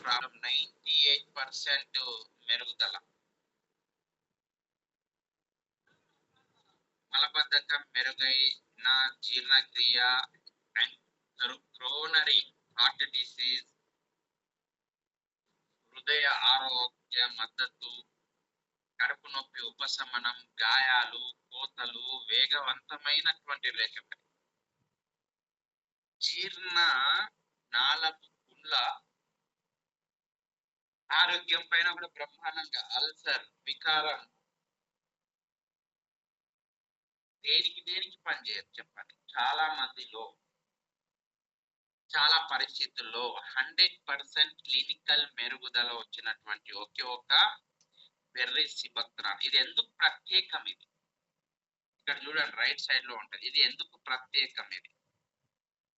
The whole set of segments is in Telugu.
ప్రాబ్లం 98% మెరుగుదల. మలబద్ధకం, మెరుగైన జీర్ణక్రియ అండ్ క్రోనరీ హార్ట్ డిసీజ్, హృదయ ఆరోగ్య మద్దతు, కడుపు నొప్పి ఉపశమనం, గాయాలు, కోతలు, వేగవంతమైనటువంటి రికవరీ, జీర్ణ నాళపు పుండ్ల ఆరోగ్యం పైన కూడా బ్రహ్మాండంగా, అల్సర్, వికారం, దేనికి పనిచేయదు చెప్పండి. చాలా మందిలో చాలా పరిస్థితుల్లో 100% క్లినికల్ మెరుగుదల వచ్చినటువంటి ఒకే ఒక బెర్రీ సిబక్త్రాన్. ఇది ఎందుకు ప్రత్యేకం? ఇది ఇక్కడ చూడండి, రైట్ సైడ్ లో ఉంటది. ఇది ఎందుకు ప్రత్యేకం? ఇది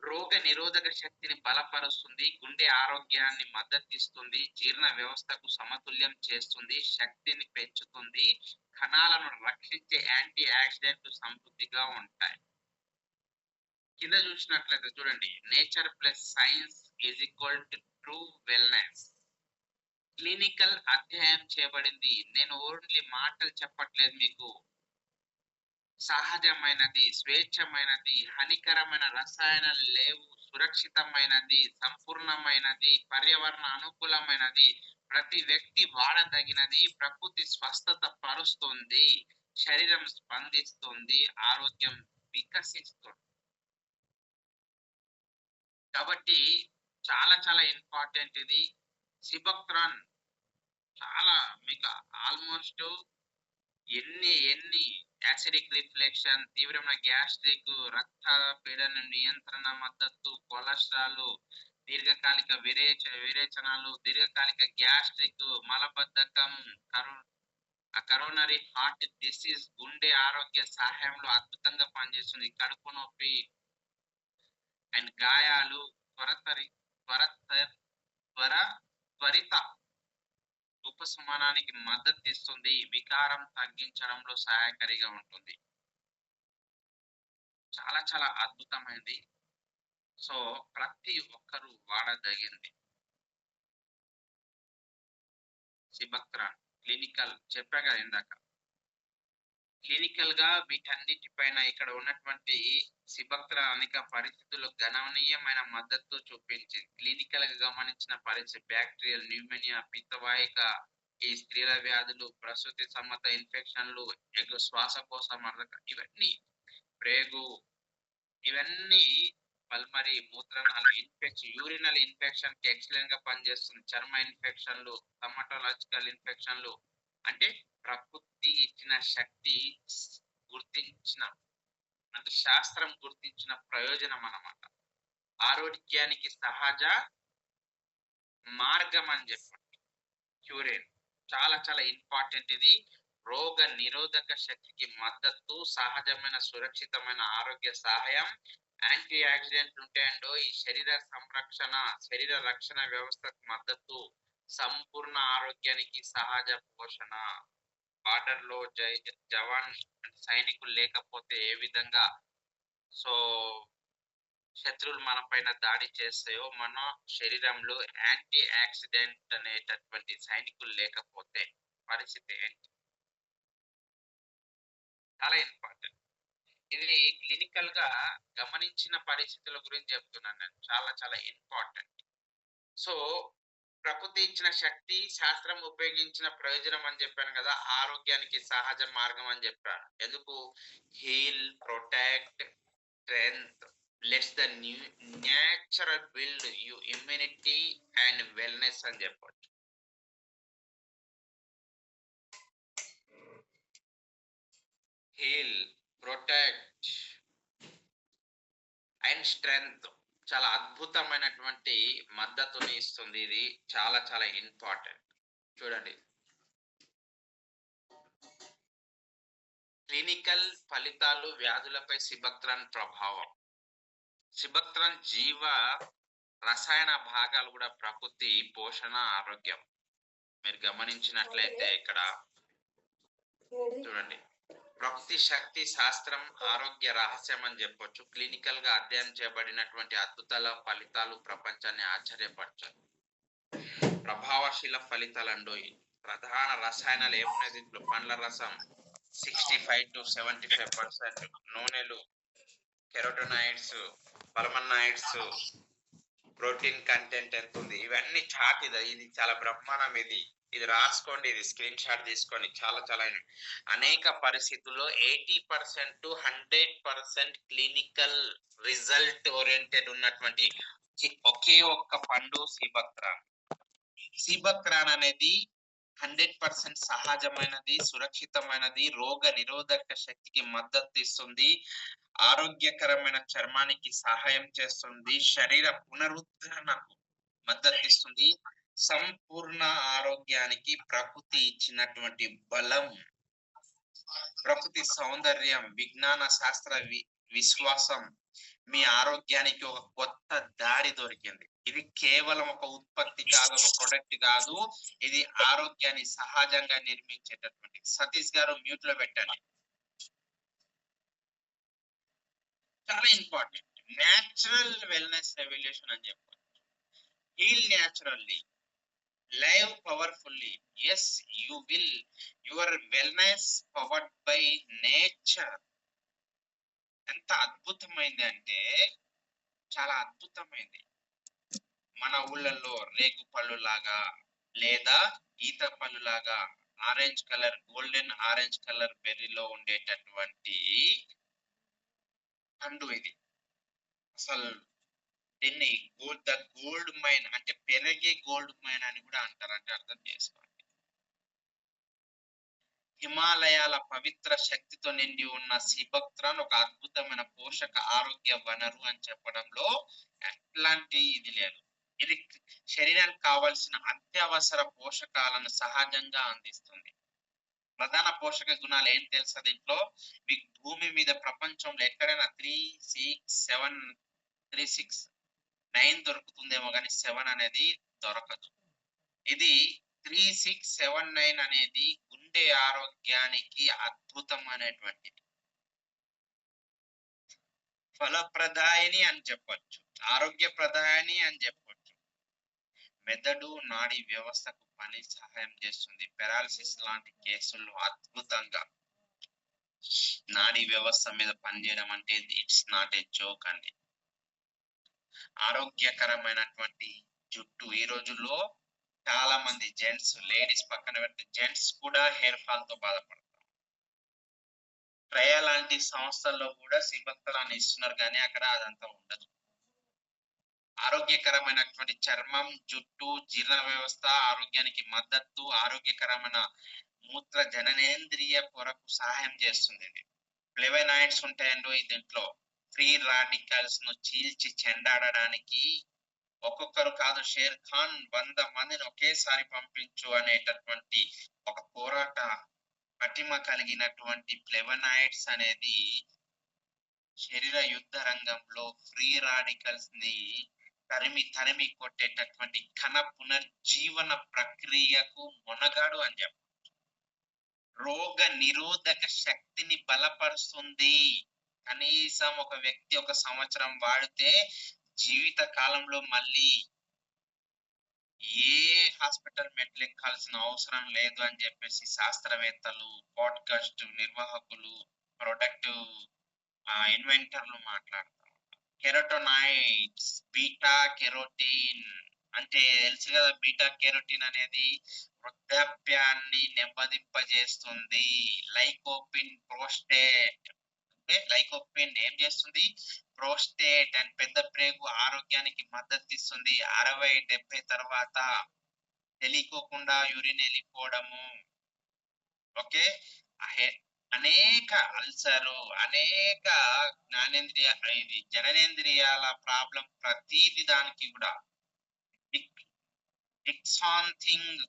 రోగ నిరోధక శక్తిని బలపరుస్తుంది, గుండె ఆరోగ్యాన్ని మద్దతిస్తుంది, జీర్ణ వ్యవస్థకు సమతుల్యం చేస్తుంది, శక్తిని పెంచుతుంది, కణాలను రక్షించే యాంటీ ఆక్సిడెంట్లు సమృద్ధిగా ఉంటాయి. కింద చూసినట్లయితే చూడండి, nature plus science is equal to true wellness. Clinical అధ్యయనం చేయబడింది. నేను ఓన్లీ మాటలు చెప్పట్లేదు మీకు. సహజమైనది, స్వేచ్ఛమైనది, హానికరమైన రసాయనాలు లేవు, సురక్షితమైనది, సంపూర్ణమైనది, పర్యావరణ అనుకూలమైనది, ప్రతి వ్యక్తి వాడదగినది, ప్రకృతి స్వస్థత పరుస్తుంది, శరీరం స్పందిస్తుంది, ఆరోగ్యం వికసిస్తుంది. కాబట్టి చాలా చాలా ఇంపార్టెంట్ ఇది. సిబక్త్రాన్ చాలా మీకు ఆల్మోస్ట్ ఎన్ని యాసిడిక్ రిఫ్లెక్షన్, తీవ్రమైన గ్యాస్ట్రిక్, రక్త పీడన నియంత్రణ మద్దతు, కొలెస్ట్రాల్, దీర్ఘకాలిక విరేచనాలు, దీర్ఘకాలిక గ్యాస్ట్రిక్, మలబద్ధకం, కరోనరీ హార్ట్ డిసీజ్, గుండె ఆరోగ్య సహాయంలో అద్భుతంగా పనిచేస్తుంది, కడుపు నొప్పి అండ్ గాయాలు, త్వరిత ఉపశమనానికి మద్దతు ఇస్తుంది, వికారం తగ్గించడంలో సహాయకారిగా ఉంటుంది. చాలా చాలా అద్భుతమైనది. సో ప్రతి ఒక్కరూ వాడదగింది. సిబక్త్రాన్ క్లినికల్ చెప్పా కదా ఇందాక. క్లినికల్ గా వీటన్నిటిపైన ఇక్కడ ఉన్నటువంటి సిబక్త్రాన్ అనేక పరిస్థితుల్లో గణనీయమైన మద్దతు చూపించింది. క్లినికల్ గా గమనించిన పరిస్థితి బ్యాక్టీరియల్, న్యూమోనియా, పిత్తవాహిక, ఈ స్త్రీల వ్యాధులు, ప్రసూతి సమ్మత ఇన్ఫెక్షన్లు, శ్వాసకోశ మరక, ఇవన్నీ ప్రేగు, ఇవన్నీ పల్మరీ, మూత్రనాళ ఇన్ఫెక్షన్, యూరినల్ ఇన్ఫెక్షన్ కి ఎక్సలెంట్ గా పనిచేస్తుంది, చర్మ ఇన్ఫెక్షన్లు, టమటోలాజికల్ ఇన్ఫెక్షన్లు. అంటే ప్రకృతి ఇచ్చిన శక్తి గుర్తించిన, అంటే శాస్త్రం గుర్తించిన ప్రయోజనం అన్నమాట. ఆరోగ్యానికి సహజ మార్గం అని చెప్పండి. క్యూరేన్ చాలా చాలా ఇంపార్టెంట్. ఇది రోగ నిరోధక శక్తికి మద్దతు, సహజమైన సురక్షితమైన ఆరోగ్య సహాయం, యాంటీ ఆక్సిడెంట్లు ఉంటాయండో, ఈ శరీర రక్షణ వ్యవస్థకు మద్దతు, సంపూర్ణ ఆరోగ్యానికి సహజ పోషణ. బార్డర్ లో జవాన్ సైనికులు లేకపోతే ఏ విధంగా శత్రువులు మన పైన దాడి చేస్తాయో, మన శరీరంలో యాంటీ ఆక్సిడెంట్ అనేటటువంటి సైనికులు లేకపోతే పరిస్థితి ఏంటి? చాలా ఇంపార్టెంట్. ఇది క్లినికల్ గా గమనించిన పరిస్థితుల గురించి చెప్తున్నాను నేను. చాలా చాలా ఇంపార్టెంట్. సో ప్రకృతి ఇచ్చిన శక్తి, శాస్త్రం ఉపయోగించిన ప్రయోజనం అని చెప్పాను కదా, ఆరోగ్యానికి సహజ మార్గం అని చెప్పాను. ఎందుకు? Heal, protect, strength, let's the natural build you immunity and wellness అని చెప్పొచ్చు. హీల్, ప్రొటెక్ట్ అండ్ స్ట్రెంగ్త్ చాలా అద్భుతమైనటువంటి మద్దతుని ఇస్తుంది. ఇది చాలా చాలా ఇంపార్టెంట్. చూడండి, క్లినికల్ ఫలితాలు, వ్యాధులపై సిబక్త్రాన్ ప్రభావం. సిబక్త్రాన్ జీవ రసాయన భాగాలు కూడా ప్రకృతి, పోషణ, ఆరోగ్యం. మీరు గమనించినట్లయితే ఇక్కడ చూడండి, ప్రకృతి శక్తి, శాస్త్రం, ఆరోగ్య రహస్యం అని చెప్పొచ్చు. క్లినికల్ గా అధ్యయనం చేయబడినటువంటి అద్భుతాల ఫలితాలు ప్రపంచాన్ని ఆశ్చర్యపరచాలి. క్రియాశీల ఫలితాలండు. ప్రధాన రసాయనాలు ఏమున్నాయి దీంట్లో? పండ్ల రసం 65 to 75%, నూనెలు, కెరోటోనాయిడ్స్, పల్మనాయిడ్స్, ప్రోటీన్ కంటెంట్ ఎంత ఉంది, ఇవన్నీ చార్ట్. ఇది చాలా బ్రహ్మాండం. ఇది రాసుకోండి, ఇది స్క్రీన్ షాట్ తీసుకొని. చాలా చాలా అనేక పరిస్థితుల్లో 80% to 100% క్లినికల్ రిజల్ట్ ఓరియంటెడ్ ఉన్నటువంటి ఒకే ఒక్క పండు సీబక్రాన్. సీబక్రాన్ అనేది 100% సహజమైనది, సురక్షితమైనది, రోగ నిరోధక శక్తికి మద్దతు ఇస్తుంది, ఆరోగ్యకరమైన చర్మానికి సహాయం చేస్తుంది, శరీర పునరుద్ధరణకు మద్దతు ఇస్తుంది, సంపూర్ణ ఆరోగ్యానికి ప్రకృతి ఇచ్చినటువంటి బలం, ప్రకృతి సౌందర్యం, విజ్ఞాన శాస్త్ర విశ్వాసం, మీ ఆరోగ్యానికి ఒక కొత్త దారి దొరికింది. ఇది కేవలం ఒక ఉత్పత్తి కాదు, ఒక ప్రొడక్ట్ కాదు, ఇది ఆరోగ్యాన్ని సహజంగా నిర్మించేటటువంటి. సతీష్ గారు మ్యూట్ లో పెట్టండి. చాలా ఇంపార్టెంట్. న్యాచురల్ వెల్నెస్ రెవల్యూషన్ అని చెప్పారు. Heal naturally, live powerfully. Yes, you will. Your wellness powered by nature. ఎంత అద్భుతమైంది అంటే చాలా అద్భుతమైంది. మన ఊళ్ళల్లో రేగు పళ్ళు లాగా లేదా ఈత పళ్ళు లాగా orange colour, golden orange colour బెర్రీలో ఉండేటటువంటి పండు ఇది. అసలు దీన్ని గోల్డ్ మైన్ అంటే పెరిగే గోల్డ్ మైన్ అని కూడా అంటారంటే అర్థం చేసుకోండి. హిమాలయాల పవిత్ర శక్తితో నిండి ఉన్న సీబక్రాన్ ఒక అద్భుతమైన పోషక ఆరోగ్య వనరు అని చెప్పడంలో ఎట్లాంటి ఇది లేదు. ఇది శరీరానికి కావలసిన అత్యవసర పోషకాలను సహజంగా అందిస్తుంది. ప్రధాన పోషక గుణాలు ఏం తెలుసా దీంట్లో? మీకు భూమి మీద ప్రపంచంలో ఎక్కడైనా 3, 6, 7, 3, 6, 9 దొరుకుతుందేమో కానీ 7 అనేది దొరకదు. ఇది 3, 6, 7, 9 అనేది గుండె ఆరోగ్యానికి అద్భుతమైనటువంటిది. ఫలప్రదాయని అని చెప్పొచ్చు, ఆరోగ్య ప్రదాయని అని చెప్పొచ్చు. మెదడు నాడీ వ్యవస్థకు పని సహాయం చేస్తుంది. పెరాలసిస్ లాంటి కేసుల్లో అద్భుతంగా నాడీ వ్యవస్థ మీద పనిచేయడం అంటే ఇట్స్ నాట్ ఏ జోక్ అండి. ఆరోగ్యకరమైనటువంటి జుట్టు. ఈ రోజుల్లో చాలా మంది జెంట్స్, లేడీస్ పక్కన పెడితే జెంట్స్ కూడా హెయిర్ ఫాల్ తో బాధపడతారు. ట్రయా లాంటి సంస్థల్లో కూడా సీబక్రాన్ ఇస్తున్నారు కానీ అక్కడ అదంతా ఉండదు. ఆరోగ్యకరమైనటువంటి చర్మం, జుట్టు, జీర్ణ వ్యవస్థ ఆరోగ్యానికి మద్దతు, ఆరోగ్యకరమైన మూత్ర జననేంద్రియ పొరకు సహాయం చేస్తుంది. ఇది ఫ్లేవనాయిడ్స్ ఉంటాయండి దీంట్లో. ఫ్రీ రాడికల్స్ ను చీల్చి చెండాడడానికి ఒక్కొక్కరు కాదు, షేర్ ఖాన్ 100 మందిని ఒకేసారి పంపించు అనేటటువంటి ఒక పోరాట పటిమ కలిగినటువంటి ఫ్లేవనాయిడ్స్ అనేది శరీర యుద్ధ రంగంలో ఫ్రీ రాడికల్స్ ని తరిమి కొట్టేటటువంటి కణ పునర్జీవన ప్రక్రియకు మొనగాడు అని చెప్పారు. రోగ నిరోధక శక్తిని బలపరుస్తుంది. కనీసం ఒక వ్యక్తి 1 సంవత్సరం వాడితే జీవిత కాలంలో మళ్ళీ ఏ హాస్పిటల్ మెట్లు ఎక్కాల్సిన అవసరం లేదు అని చెప్పేసి శాస్త్రవేత్తలు, పాడ్కాస్ట్ నిర్వాహకులు, ప్రొడక్ట్ ఇన్వెంటర్లు మాట్లాడతారు. కెరోటోనాయిడ్స్, బీటా కెరోటిన్ అంటే తెలుసు కదా. బీటా కెరోటిన్ అనేది వృద్ధాప్యాన్ని నెమ్మదింపజేస్తుంది. లైకోపిన్ ప్రోస్టేట్ అంటే లైకోపిన్ ఏం చేస్తుంది? ప్రోస్టేట్ అండ్ పెద్ద ప్రేగు ఆరోగ్యానికి మద్దతు ఇస్తుంది. 60-70 తర్వాత తెలియకోకుండా యూరిన్ వెళ్ళిపోవడము, ఓకే, అనేక అల్సరు, అనేక జననేంద్రియాల ప్రాబ్లం, ప్రతిది దానికి కూడా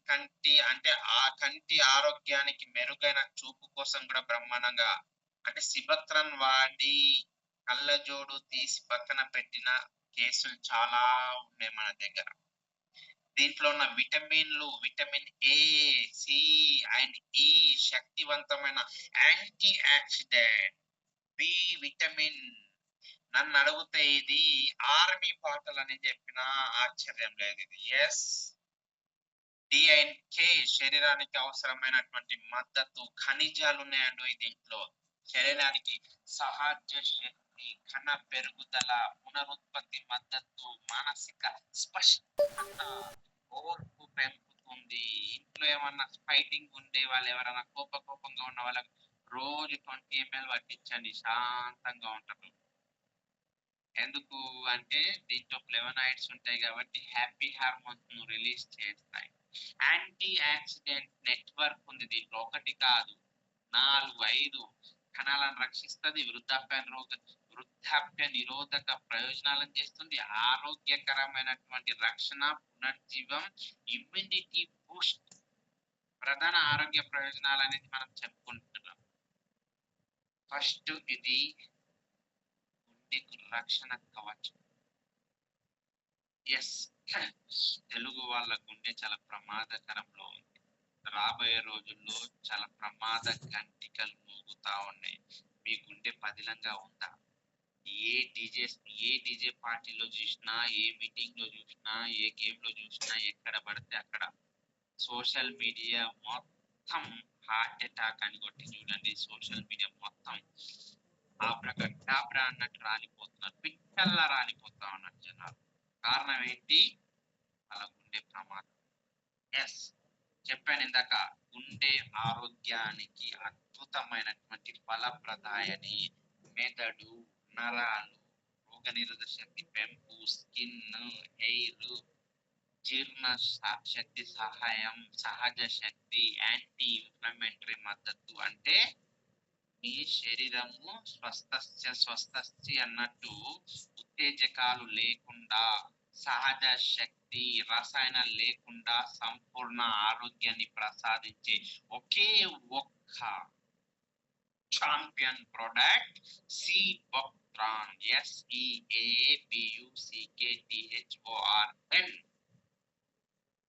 కంటి అంటే ఆ కంటి ఆరోగ్యానికి మెరుగైన చూపు కోసం కూడా బ్రహ్మాండంగా అంటే సీబక్రాన్ వాడి కళ్ళజోడు తీసి పక్కన పెట్టిన కేసులు చాలా ఉన్నాయి మన దగ్గర. దీంట్లో ఉన్న విటమిన్లు, విటమిన్ ఏ, సి అండ్ ఈ శక్తివంతమైన యాంటీ ఆక్సిడెంట్. B vitamin. నన్ను అడిగితే ఇది ఆర్మీ బాటల్ అని చెప్పిన ఆశ్చర్యం లేదు. ఇది ఎస్, డిఎన్కే శరీరానికి అవసరమైనటువంటి మద్దతు ఖనిజాలు ఉన్నాయండి దీంట్లో. శరీరానికి సహజ శక్తి, కణ పెరుగుదల, పునరుత్పత్తి మద్దతు, మానసిక స్పష్టత, ఓర్పు పెంపుతుంది. ఇంట్లో ఏమన్నా ఫైటింగ్ ఉండే వాళ్ళు, ఎవరైనా కోపంగా ఉన్న వాళ్ళకి రోజు 20 ml పట్టించండి, శాంతంగా ఉంటారు. ఎందుకు అంటే దీంట్లో ఫ్లేవనాయిడ్స్ ఉంటాయి కాబట్టి హ్యాపీ హార్మోన్స్ ను రిలీజ్ చేస్తాయి. యాంటీ ఆక్సిడెంట్ నెట్వర్క్ ఉంది దీంట్లో, ఒకటి కాదు 4-5 కణాలను రక్షిస్తుంది. వృద్ధాప్య నిరోధక ప్రయోజనాలను చేస్తుంది. ఆరోగ్యకరమైనటువంటి రక్షణ, పునర్జీవం, ఇమ్యూనిటీ బూస్ట్, ప్రధాన ఆరోగ్య ప్రయోజనాలు అనేది మనం చెప్పుకుంటున్నాం. ఫస్ట్, ఇది గుండెకు రక్షణ కవచం. ఎస్, తెలుగు వాళ్ళ గుండె చాలా ప్రమాదకరంలో ఉంది. రాబోయే రోజుల్లో చాలా ప్రమాద గంటికలు మోగుతా ఉన్నాయి. మీ గుండె పదిలంగా ఉందా? ఏ డీజే పార్టీలో చూసినా, ఏ మీటింగ్ లో చూసినా, ఏ గేమ్ లో చూసినా, ఎక్కడ పడితే అక్కడ సోషల్ మీడియా మొత్తం హార్ట్ అటాక్ అని కొట్టి చూడండి. సోషల్ మీడియా మొత్తం ఆబ్రా అన్నట్టు రాలిపోతున్నారు, పిట్టల్లా రాలిపోతా ఉన్నారు జనాలు. కారణం ఏంటి? అలా గుండె ప్రమాదం. ఎస్, చెప్పాను ఇందాక, గుండె ఆరోగ్యానికి అద్భుతమైనటువంటి ఫలప్రదాయని మెదడు, నరాలు, రోగనిరోధక శక్తి పెంపు, స్కిన్, హెయిర్, జీర్ణ శక్తి సహాయం, సహజ శక్తి, యాంటీ ఇన్ఫ్లమేటరీ మద్దతు. అంటే మీ శరీరము స్వస్థ అన్నట్టు ఉత్తేజకాలు లేకుండా, సహజ శక్తి, రసాయనాలు లేకుండా సంపూర్ణ ఆరోగ్యాన్ని ప్రసాదించే ఒకే ఒక్క ఛాంపియన్ ప్రోడక్ట్ సిబక్ట్రాన్. SEAABUCKTHORN.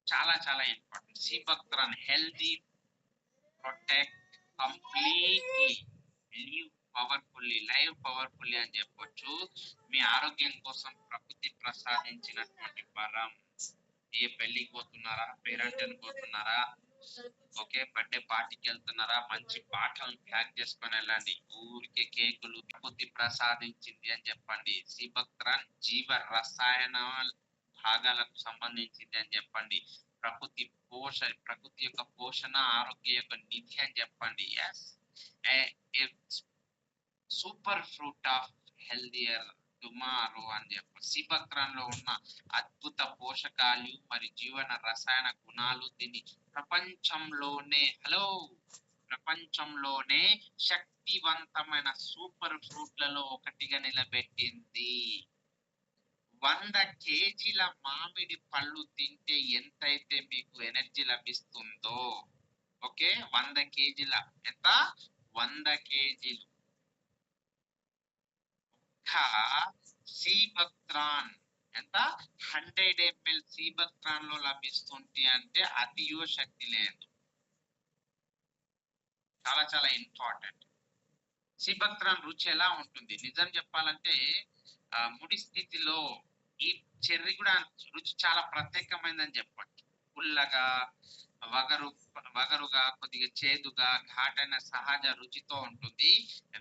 చాలా చాలా important. Sea buckthorn healthy, protect, completely, live powerfully అని చెప్పొచ్చు. మీ ఆరోగ్యం కోసం ప్రకృతి ప్రసాదించినటువంటి వరం. ఏ పెళ్లికి పోతున్నారా, పేరెంట్ పోతున్నారా, ఓకే, బర్త్డే పార్టీకి వెళ్తున్నారా, మంచి పాటలను ప్యాక్ చేసుకొని వెళ్ళండి. ఊరికే కేకులు ప్రకృతి ప్రసాదించింది అని చెప్పండి. సిబక్ట్రాన్ జీవ రసాయన భాగాలకు సంబంధించింది అని చెప్పండి. ప్రకృతి యొక్క పోషణ, ఆరోగ్య యొక్క నిధి అని చెప్పండి. Super fruit of healthier tomorrow అని చెప్పండి. సిబక్ట్రాన్ లో ఉన్న అద్భుత పోషకాలు మరియు జీవన రసాయన గుణాలు దీన్ని ప్రపంచంలోనే శక్తివంతమైన సూపర్ ఫ్రూట్లలో ఒకటిగా నిలబెట్టింది. 100 kgల మామిడి పళ్ళు తింటే ఎంతైతే మీకు ఎనర్జీ లభిస్తుందో, ఓకే, 100 kgల ఎంత? 100 kgలు సిబక్ట్రాన్ ఎంత? 100 ml సిబక్ట్రాన్ లో లభిస్తుంది. అంటే అతియో శక్తి లేదు. చాలా చాలా ఇంపార్టెంట్. సిబక్ట్రాన్ రుచి ఎలా ఉంటుంది? నిజం చెప్పాలంటే ముడి స్థితిలో ఈ చెర్రీ కూడా రుచి చాలా ప్రత్యేకమైనదని చెప్పచ్చు. పుల్లగా, వగరుగా, కొద్దిగా చేదుగా, ఘాటైన సహజ రుచితో ఉంటుంది.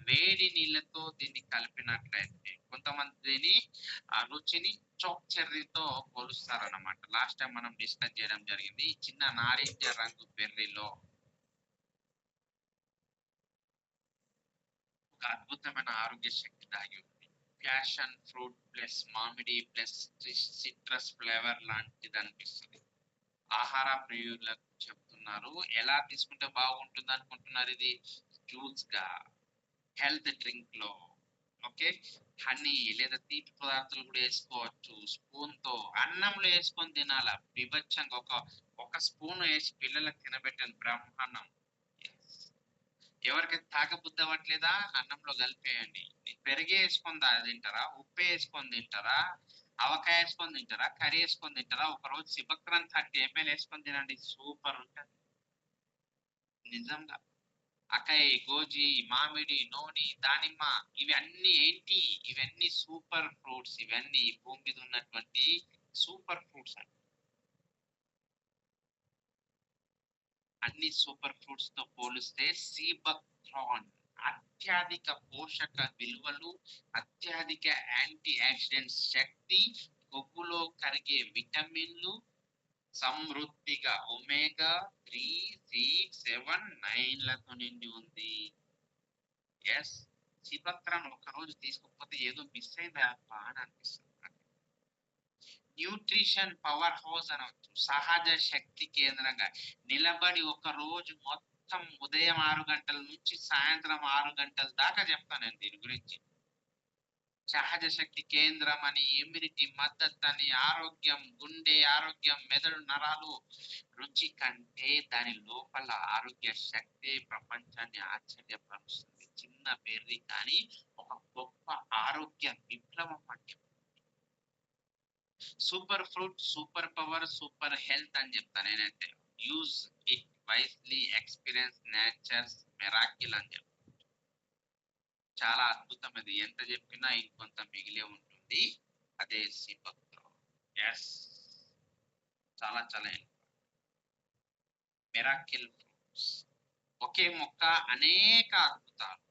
వేడి నీళ్ళతో దీన్ని కలిపినట్లయితే కొంతమంది దీని ఆ రుచిని చోక్ చెర్రీతో పోలుస్తారన్నమాట. లాస్ట్ టైం మనం డిస్కస్ చేయడం జరిగింది. చిన్న నారింజ రంగు బెర్రీలో ఒక అద్భుతమైన ఆరోగ్య శక్తి దాగి ఉంది. ప్యాషన్ ఫ్రూట్ ప్లస్ మామిడి ప్లస్ సిట్రస్ ఫ్లేవర్ లాంటిది అనిపిస్తుంది. ఆహార ప్రియులకు చెప్తున్నారు. ఎలా తీసుకుంటే బాగుంటుంది అనుకుంటున్నారు? ఇది జ్యూస్ గా, హెల్త్ డ్రింక్ లో, ఓకే, హనీ లేదా తీపి పదార్థాలు కూడా వేసుకోవచ్చు. స్పూన్ తో అన్నంలో వేసుకొని తినాల విభత్సంగా. ఒక స్పూన్ వేసి పిల్లలకు తినబెట్టండి, బ్రహ్మాండం. ఎవరికైతే తాగబుద్ధి అవ్వట్లేదా, అన్నంలో కలిపేయండి. పెరిగే వేసుకొని తింటారా, ఉప్పు వేసుకొని తింటారా, ఆవకాయ వేసుకొని తింటారా, కర్రీ వేసుకొని తింటారా? ఒకరోజు సిబక్ట్రాన్ 30 ml వేసుకొని తినండి, సూపర్ ఉంటుంది నిజంగా. అకాయ్, గోజీ, మామిడి, నోని, దానిమ్మ, ఇవన్నీ ఏంటి? ఇవన్నీ సూపర్ ఫ్రూట్స్. ఇవన్నీ భూమి మీద ఉన్నటువంటి సూపర్ ఫ్రూట్స్ అండి. అన్ని సూపర్ ఫ్రూట్స్ తో పోలిస్తే సీబక్థ్రాన్ అత్యధిక పోషక విలువలు, అత్యధిక యాంటీ ఆక్సిడెంట్ శక్తి, కొవ్వులో కరిగే విటమిన్లు, సమృద్ధిగా ఒమేగా 3, 6, 7, 9లతో నిండి ఉంది. ఎస్, సీబక్థ్రాన్ ఒక్కరోజు తీసుకోకపోతే ఏదో మిస్ అయిందా అని అనిపిస్తుంది. న్యూట్రిషన్ పవర్ హౌస్ అనవచ్చు, సహజ శక్తి కేంద్రంగా నిలబడి ఒక రోజు మొత్తం ఉదయం 6 గంటల నుంచి సాయంత్రం 6 గంటల దాకా చెప్తాను నేను దీని గురించి. సహజ శక్తి కేంద్రం అని, ఇమ్యూనిటీ మద్దతు అని, ఆరోగ్యం, గుండె ఆరోగ్యం, మెదడు నరాలు, రుచి కంటే దాని లోపల ఆరోగ్య శక్తి ప్రపంచాన్ని ఆశ్చర్యపరుస్తుంది. చిన్న బెర్రీ కానీ ఒక గొప్ప ఆరోగ్య విప్లవం అంటే. Super fruit, super power, super health అని చెప్తాను నేనైతే. Use it wisely, experience nature's miracle అని చెప్తాను. చాలా అద్భుతమైనది, ఎంత చెప్పినా ఇంకొంత మిగిలే ఉంటుంది. అదే సీబక్థ్రాన్. ఎస్, చాలా చాలా మెరాకిల్ ఫ్రూట్స్. ఒకే మొక్క అనేక అద్భుతాలు.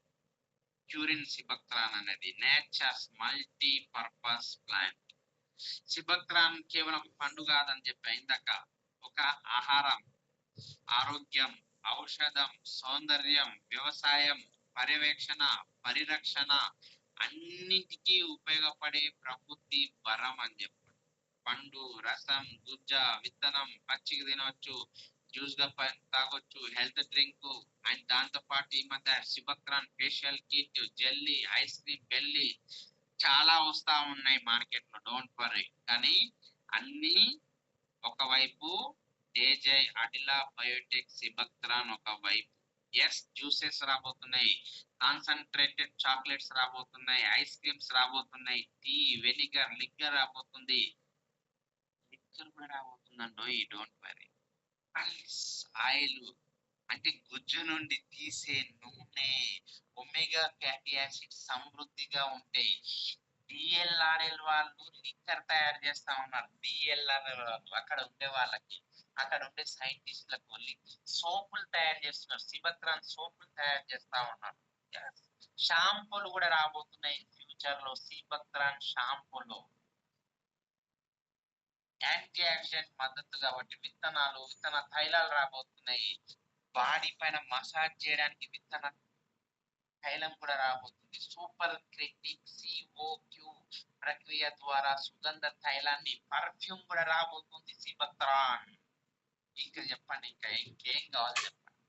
క్యూరిన్ సీబక్థ్రాన్ అనేది నేచర్స్ మల్టీ పర్పస్ ప్లాంట్. సీబక్థ్రాన్ కేవలం పండు కాదని చెప్పా ఇందాక. ఒక ఆహారం, ఆరోగ్యం, ఔషధం, సౌందర్యం, వ్యవసాయం, పర్యవేక్షణ, పరిరక్షణ అన్నింటికీ ఉపయోగపడే ప్రకృతి వరం అని చెప్పారు. పండు, రసం, గుజ్జ, విత్తనం పచ్చికి తినవచ్చు, జ్యూస్ గా తాగొచ్చు, హెల్త్ డ్రింక్. అండ్ దాంతో పాటు ఈ మధ్య sea buckthorn facial kit, jelly, ice cream, belly చాలా వస్తా ఉన్నాయి మార్కెట్ లో. Don't worry. కానీ అన్ని ఒకవైపు ఏజై అడిలా బయోటెక్ సీబక్థ్రాన్ ఒకవైపు. ఎస్, జ్యూసెస్ రాబోతున్నాయి, కాన్సన్ట్రేటెడ్ చాక్లెట్స్ రాబోతున్నాయి, ఐస్ క్రీమ్స్ రాబోతున్నాయి, టీ, వెనిగర్, లిక్కర్ రాబోతుంది. లిక్కర్ కూడా రాబోతుందండో, ఈ డోంట్ వరీ. ఆయిల్ అంటే గుజ్జు నుండి తీసే నూనె, ఒమేగా ఫ్యాటీ యాసిడ్ సమృద్ధిగా ఉంటాయి. డిఎల్ఆర్ఎల్ వాళ్ళు లిక్కర్ తయారు చేస్తా ఉన్నారు. డిఎల్ఆర్ఎల్ అక్కడ ఉండే వాళ్ళకి, అక్కడ ఉండే సైంటిస్టులకు సోపులు తయారు చేస్తున్నారు. సీబక్థ్రాన్ సోపులు తయారు చేస్తా ఉన్నారు. షాంపూలు కూడా రాబోతున్నాయి ఫ్యూచర్ లో. సీబక్థ్రాన్ షాంపూలు యాంటీ ఆక్సిడెంట్ మద్దతు కాబట్టి విత్తనాలు, విత్తన తైలాలు రాబోతున్నాయి. బాడీ పైన మసాజ్ చేయడానికి విత్తన తైలం కూడా రాబోతుంది. సూపర్ క్రిటిక్ సిఓక్యూ ప్రక్రియ ద్వారా సుగంధ తైలాన్ని, పర్ఫ్యూమ్ కూడా రాబోతుంది సీబక్థ్రాన్. ఇంకా చెప్పండి, ఇంకా ఇంకేం కావాలి చెప్పండి.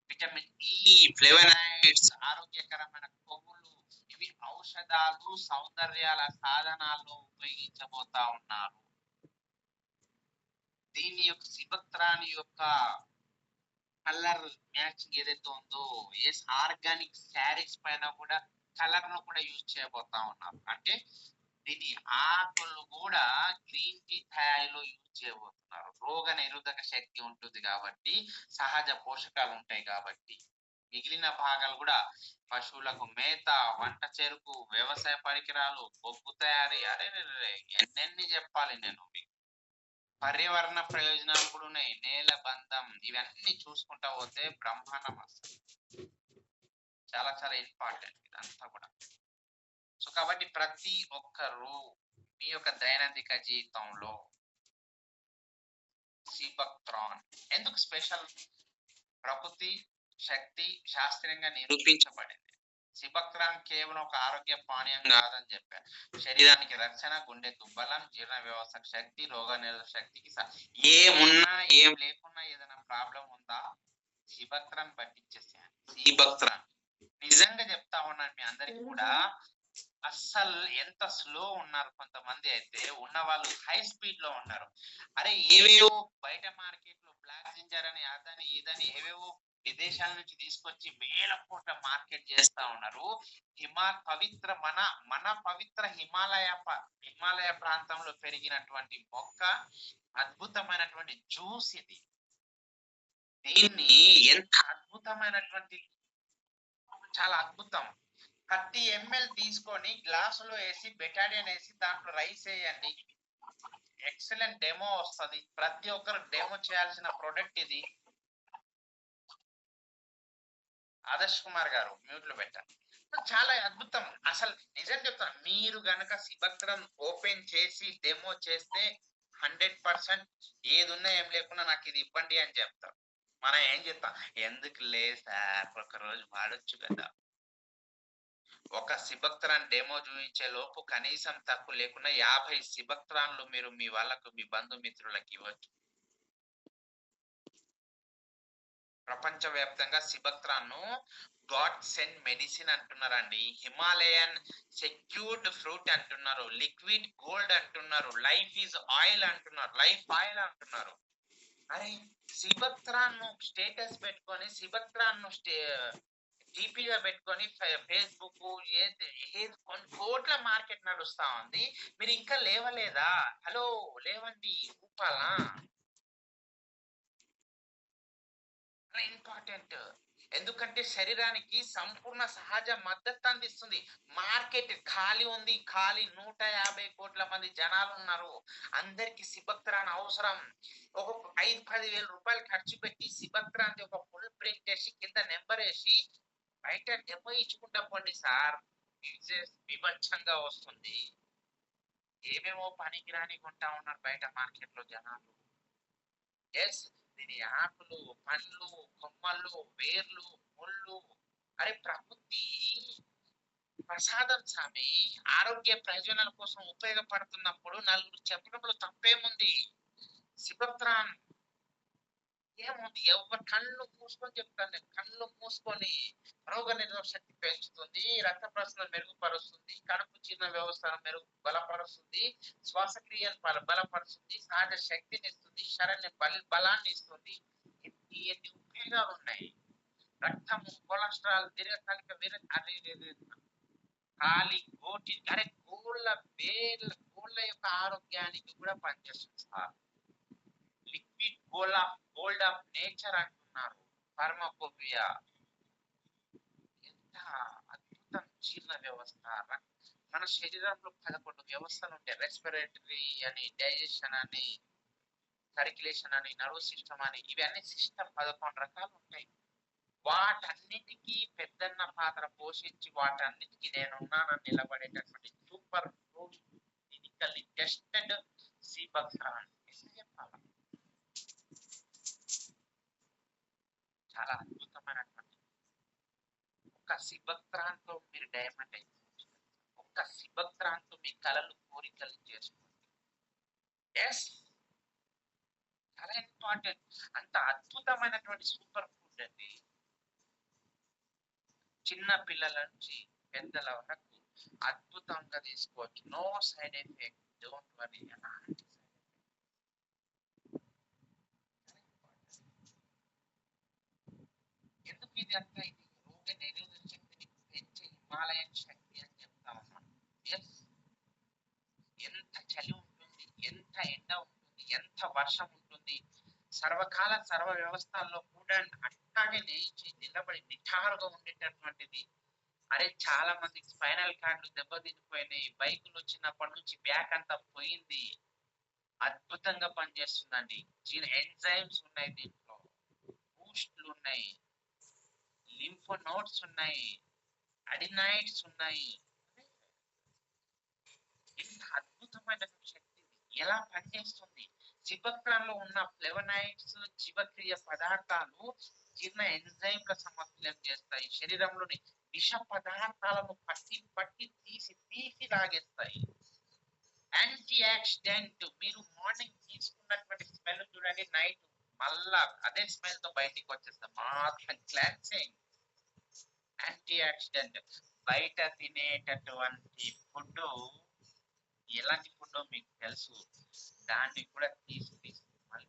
విటమిన్ ఈ, ఫ్లేవనాయిడ్స్, ఆరోగ్యకరమైన కొవ్వులు, ఇవి ఔషధాలు, సౌందర్యాల సాధనాల్లో ఉపయోగించబోతా ఉన్నారు. దీని యొక్క సీబక్థ్రాన్ యొక్క కలర్ మ్యాచింగ్ ఏదైతే ఉందో, ఏ ఆర్గానిక్ శారీస్ పైన కూడా కలర్ ను కూడా యూజ్ చేయబోతా ఉన్నారు. అంటే దీని ఆకులు కూడా గ్రీన్ టీ తయారీలో యూజ్ చేయబోతున్నారు. రోగ నిరోధక శక్తి ఉంటుంది కాబట్టి, సహజ పోషకాలు ఉంటాయి కాబట్టి. మిగిలిన భాగాలు కూడా పశువులకు మేత, వంట చెరుకు, వ్యవసాయ పరికరాలు, బొగ్గు తయారీ, అరే ఎన్నెన్ని చెప్పాలి నేను మీకు. పర్యావరణ ప్రయోజనాలు కూడా ఉన్నాయి. నేల బంధం, ఇవన్నీ చూసుకుంటా పోతే బ్రహ్మాండం అసలు. చాలా చాలా ఇంపార్టెంట్ ఇదంతా కూడా. సో కాబట్టి ప్రతి ఒక్కరు మీ యొక్క దైనందిక జీవితంలో సీబక్థ్రాన్ ఎందుకు స్పెషల్? ప్రకృతి శక్తి శాస్త్రీయంగా నిరూపించబడింది. సీబక్థ్రాన్ కేవలం ఒక ఆరోగ్య పానీయం కాదని చెప్పారు. శరీరానికి రక్షణ, గుండెకు బలం, జీర్ణ వ్యవస్థకు శక్తి, రోగ నిరోధక శక్తికి. ఏమున్నా ఏం లేకున్నా ఏదైనా ప్రాబ్లం ఉందా, సీబక్థ్రాన్ పట్టించేసాను. సీబక్థ్రాన్ నిజంగా చెప్తా ఉన్నాను మీ అందరికి కూడా. అస్సలు ఎంత స్లో ఉన్నారు కొంతమంది, అయితే ఉన్న వాళ్ళు హై స్పీడ్ లో ఉన్నారు. అరే ఏవేవో బయట మార్కెట్ లో బ్లాక్ జింజర్ అని, అదని ఇదని ఏవేవో విదేశాల నుంచి తీసుకొచ్చి వేల కోట్ల మార్కెట్ చేస్తా ఉన్నారు. మన పవిత్ర హిమాలయ ప్రాంతంలో పెరిగినటువంటి మొక్క, అద్భుతమైనటువంటి జ్యూస్ ఇది. దీన్ని ఎంత అద్భుతమైనటువంటి, చాలా అద్భుతం. 30 ml తీసుకొని గ్లాసులో వేసి బెటాడియన్ వేసి దాంట్లో రైస్ వేయండి, ఎక్సలెంట్ డెమో వస్తుంది. ప్రతి ఒక్కరు డెమో చేయాల్సిన ప్రొడక్ట్ ఇది. ఆదర్శ్ కుమార్ గారు మ్యూట్ లో పెట్టండి. చాలా అద్భుతం. అసలు నిజం చెప్తాను, మీరు గనక సిబక్త్రం ఓపెన్ చేసి డెమో చేస్తే 100% ఏది ఉన్నా ఏం లేకున్నా నాకు ఇది ఇవ్వండి అని చెప్తారు. మనం ఏం చెప్తాం, ఎందుకు లే సార్ ఒక రోజు వాడొచ్చు కదా. ఒక సిబక్త్రాన్ డెమో చూపించే లోపు కనీసం తక్కువ లేకుండా 50 సిబక్త్రాన్లు మీరు మీ వాళ్ళకు, మీ బంధుమిత్రులకు ఇవ్వచ్చు. ప్రపంచవ్యాప్తంగా సిబక్త్రాన్ను గాడ్ సెండ్ మెడిసిన్ అంటున్నారండి. హిమాలయన్ సెక్యూర్డ్ ఫ్రూట్ అంటున్నారు, లిక్విడ్ గోల్డ్ అంటున్నారు, లైఫ్ ఈజ్ ఆయిల్ అంటున్నారు, లైఫ్ ఆయిల్ అంటున్నారు. అరే సిబక్త్రాన్ను స్టేటస్ పెట్టుకొని, సిబక్త్రాన్ను టీపీగా పెట్టుకొని ఫేస్బుక్ కొన్ని కోట్ల మార్కెట్ నడుస్తా ఉంది, మీరు ఇంకా లేవలేదా? హలో లేవండి, ఊపాలా? ఇంపార్టెంట్. ఎందుకంటే శరీరానికి సంపూర్ణ సహజ మద్దతు అందిస్తుంది. మార్కెట్ ఖాళీ ఉంది, ఖాళీ 150 కోట్ల మంది జనాలు ఉన్నారు, అందరికి సిబక్త్రాన్ అవసరం. ఒక 5-10 వేల రూపాయలు ఖర్చు పెట్టి సిబక్త్రాన్ ఒక ఫుల్ ప్రింట్ చేసి కింద నెంబర్ వేసి బయట డెమో ఇచ్చుకుంటా పోండి సార్, విభత్సంగా వస్తుంది. ఏమేమో పనికిరాని కొంటా ఉన్నారు బయట మార్కెట్ లో జనాలు. ఎస్, దీని ఆకులు, పండ్లు, కొమ్మలు, వేర్లు, ముళ్ళు. అరే ప్రకృతి ప్రసాదం స్వామి, ఆరోగ్య ప్రయోజనాల కోసం ఉపయోగపడుతున్నప్పుడు నలుగురు చెప్పడంలో తప్పేముంది? సిబక్త్రాన్ ఏముంది, ఎవరు కళ్ళు మూసుకొని చెప్తాను నేను, కళ్ళు మూసుకొని రోగ నిరోధక శక్తి పెంచుతుంది, రక్త ప్రసరణ మెరుగుపరుస్తుంది, కడుపు జీర్ణ వ్యవస్థను బలపరుస్తుంది, శ్వాసక్రియను బలపరుస్తుంది, సహజ శక్తిని ఇస్తుంది, శరీరాన్ని బలాన్ని ఇస్తుంది. ఎన్ని ఉపయోగాలు ఉన్నాయి. రక్తము, కొలెస్ట్రాల్, దీర్ఘకాలిక అరే కోళ్ళ యొక్క ఆరోగ్యానికి కూడా పనిచేస్తుంది sir. Liquid gold of nature అంటున్నారు, ఫార్మాకోపియా. ఎంత అద్భుతం. జీర్ణ వ్యవస్థ, మన శరీరంలో 11 వ్యవస్థలు ఉంటాయి. రెస్పిరేటరీ అని, డైజెషన్ అని, సర్క్యులేషన్ అని, నర్వ్ సిస్టమ్ అని, ఇవన్నీ సిస్టమ్ 11 రకాలు ఉంటాయి. వాటన్నిటికీ పెద్దన్న పాత్ర పోషించి వాటన్నిటికీ నేనున్నానని నిలబడేటటువంటి సూపర్ ఫ్రూట్ క్లినికల్లీ టెస్టెడ్ సిబక్త్రాన్. చాలా అద్భుతమైనటువంటి ఒక సిబక్త్రాన్ తో మీరు డైమండ్ అయిపోవచ్చు. ఒక్క సిబక్త్రాన్ తో మీ కళలు, కోరికలు చేసుకోండి. ఎస్, చాలా ఇంపార్టెంట్. అంత అద్భుతమైనటువంటి సూపర్ ఫుడ్ అండి. చిన్న పిల్లల నుంచి పెద్దల వరకు అద్భుతంగా తీసుకోవచ్చు. No side effect, don't worry. ఎందుకు ఇది అంత, ఇది రోగ నిరోధక శక్తిని పెంచే హిమాలయన్ శక్తి అని చెప్తా ఉన్నాను. ఎంత చలి ఉంటుంది, ఎంత ఎండ ఉంటుంది, ఎంత వర్షం ఉంటుంది, సర్వకాల సర్వ వ్యవస్థల్లో కూడా అట్లాగే నిలబడి నిఠారుగా ఉండేటటువంటిది. అరే చాలా మందికి స్పైనల్ కార్డులు దెబ్బతినిపోయినాయి, బైకులు వచ్చినప్పటి నుంచి బ్యాక్ అంతా పోయింది. అద్భుతంగా పనిచేస్తుందండి. ఎంజైమ్స్ ఉన్నాయి దీంట్లో, బూస్ట్లు ఉన్నాయి, లింఫ్ నోడ్స్ ఉన్నాయి, అడినైడ్స్ ఉన్నాయి. ఇంత అద్భుతమైన శక్తి ఎలా పనిచేస్తుంది? సిబక్త్రాన్లో ఉన్న ఫ్లేవనాయిడ్స్, జీవక్రియ పదార్థాలు జీర్ణ ఎంజైమ్ల సమతుల్యం చేస్తాయి. శరీరంలోని విష పదార్థాలను పట్టి తీసి లాగేస్తాయి. Antioxidant. మీరు మార్నింగ్ తీసుకున్నటువంటి స్మెల్ చూడండి, నైట్ మళ్ళా అదే స్మెల్ తో బయటికి వచ్చేస్తాం. మాత్రం క్లాన్సింగ్, యాంటీ ఆక్సిడెంట్. బయట తినేటటువంటి ఫుడ్ ఎలాంటి ఫుడ్ మీకు తెలుసు, దాన్ని కూడా తీసి మళ్ళీ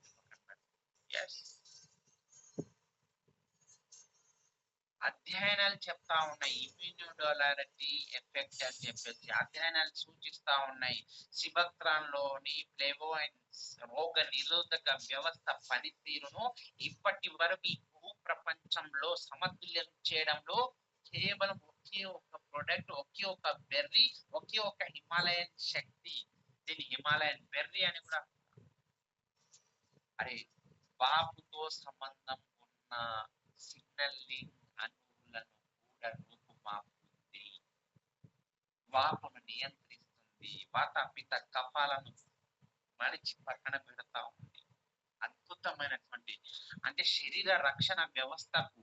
అధ్యయనాలు చెప్తా ఉన్నాయి. ఇమ్యూనోడాలరిటీ ఎఫెక్ట్ అని చెప్పేసి అధ్యయనాలు సూచిస్తా ఉన్నాయి. సిబక్త్రాన్ లోని ఫ్లేవోయిన్స్ రోగ నిరోధక వ్యవస్థ పనితీరును ఇప్పటి వరకు ఈ భూ ప్రపంచంలో సమతుల్యం చేయడంలో కేవలం ఒకే ఒక ప్రొడక్ట్, ఒకే ఒక బెర్రీ, ఒకే ఒక హిమాలయన్ శక్తి. దీని హిమాలయన్ బెర్రీ అని కూడా. అరే బాపుతో సంబంధం ఉన్న సిగ్నలింగ్ అణువుల వాపును నియంత్రిస్తుంది, వాతాపిత కఫాలను మడిచి పక్కన పెడతా ఉంది. అద్భుతమైనటువంటి అంటే శరీర రక్షణ వ్యవస్థకు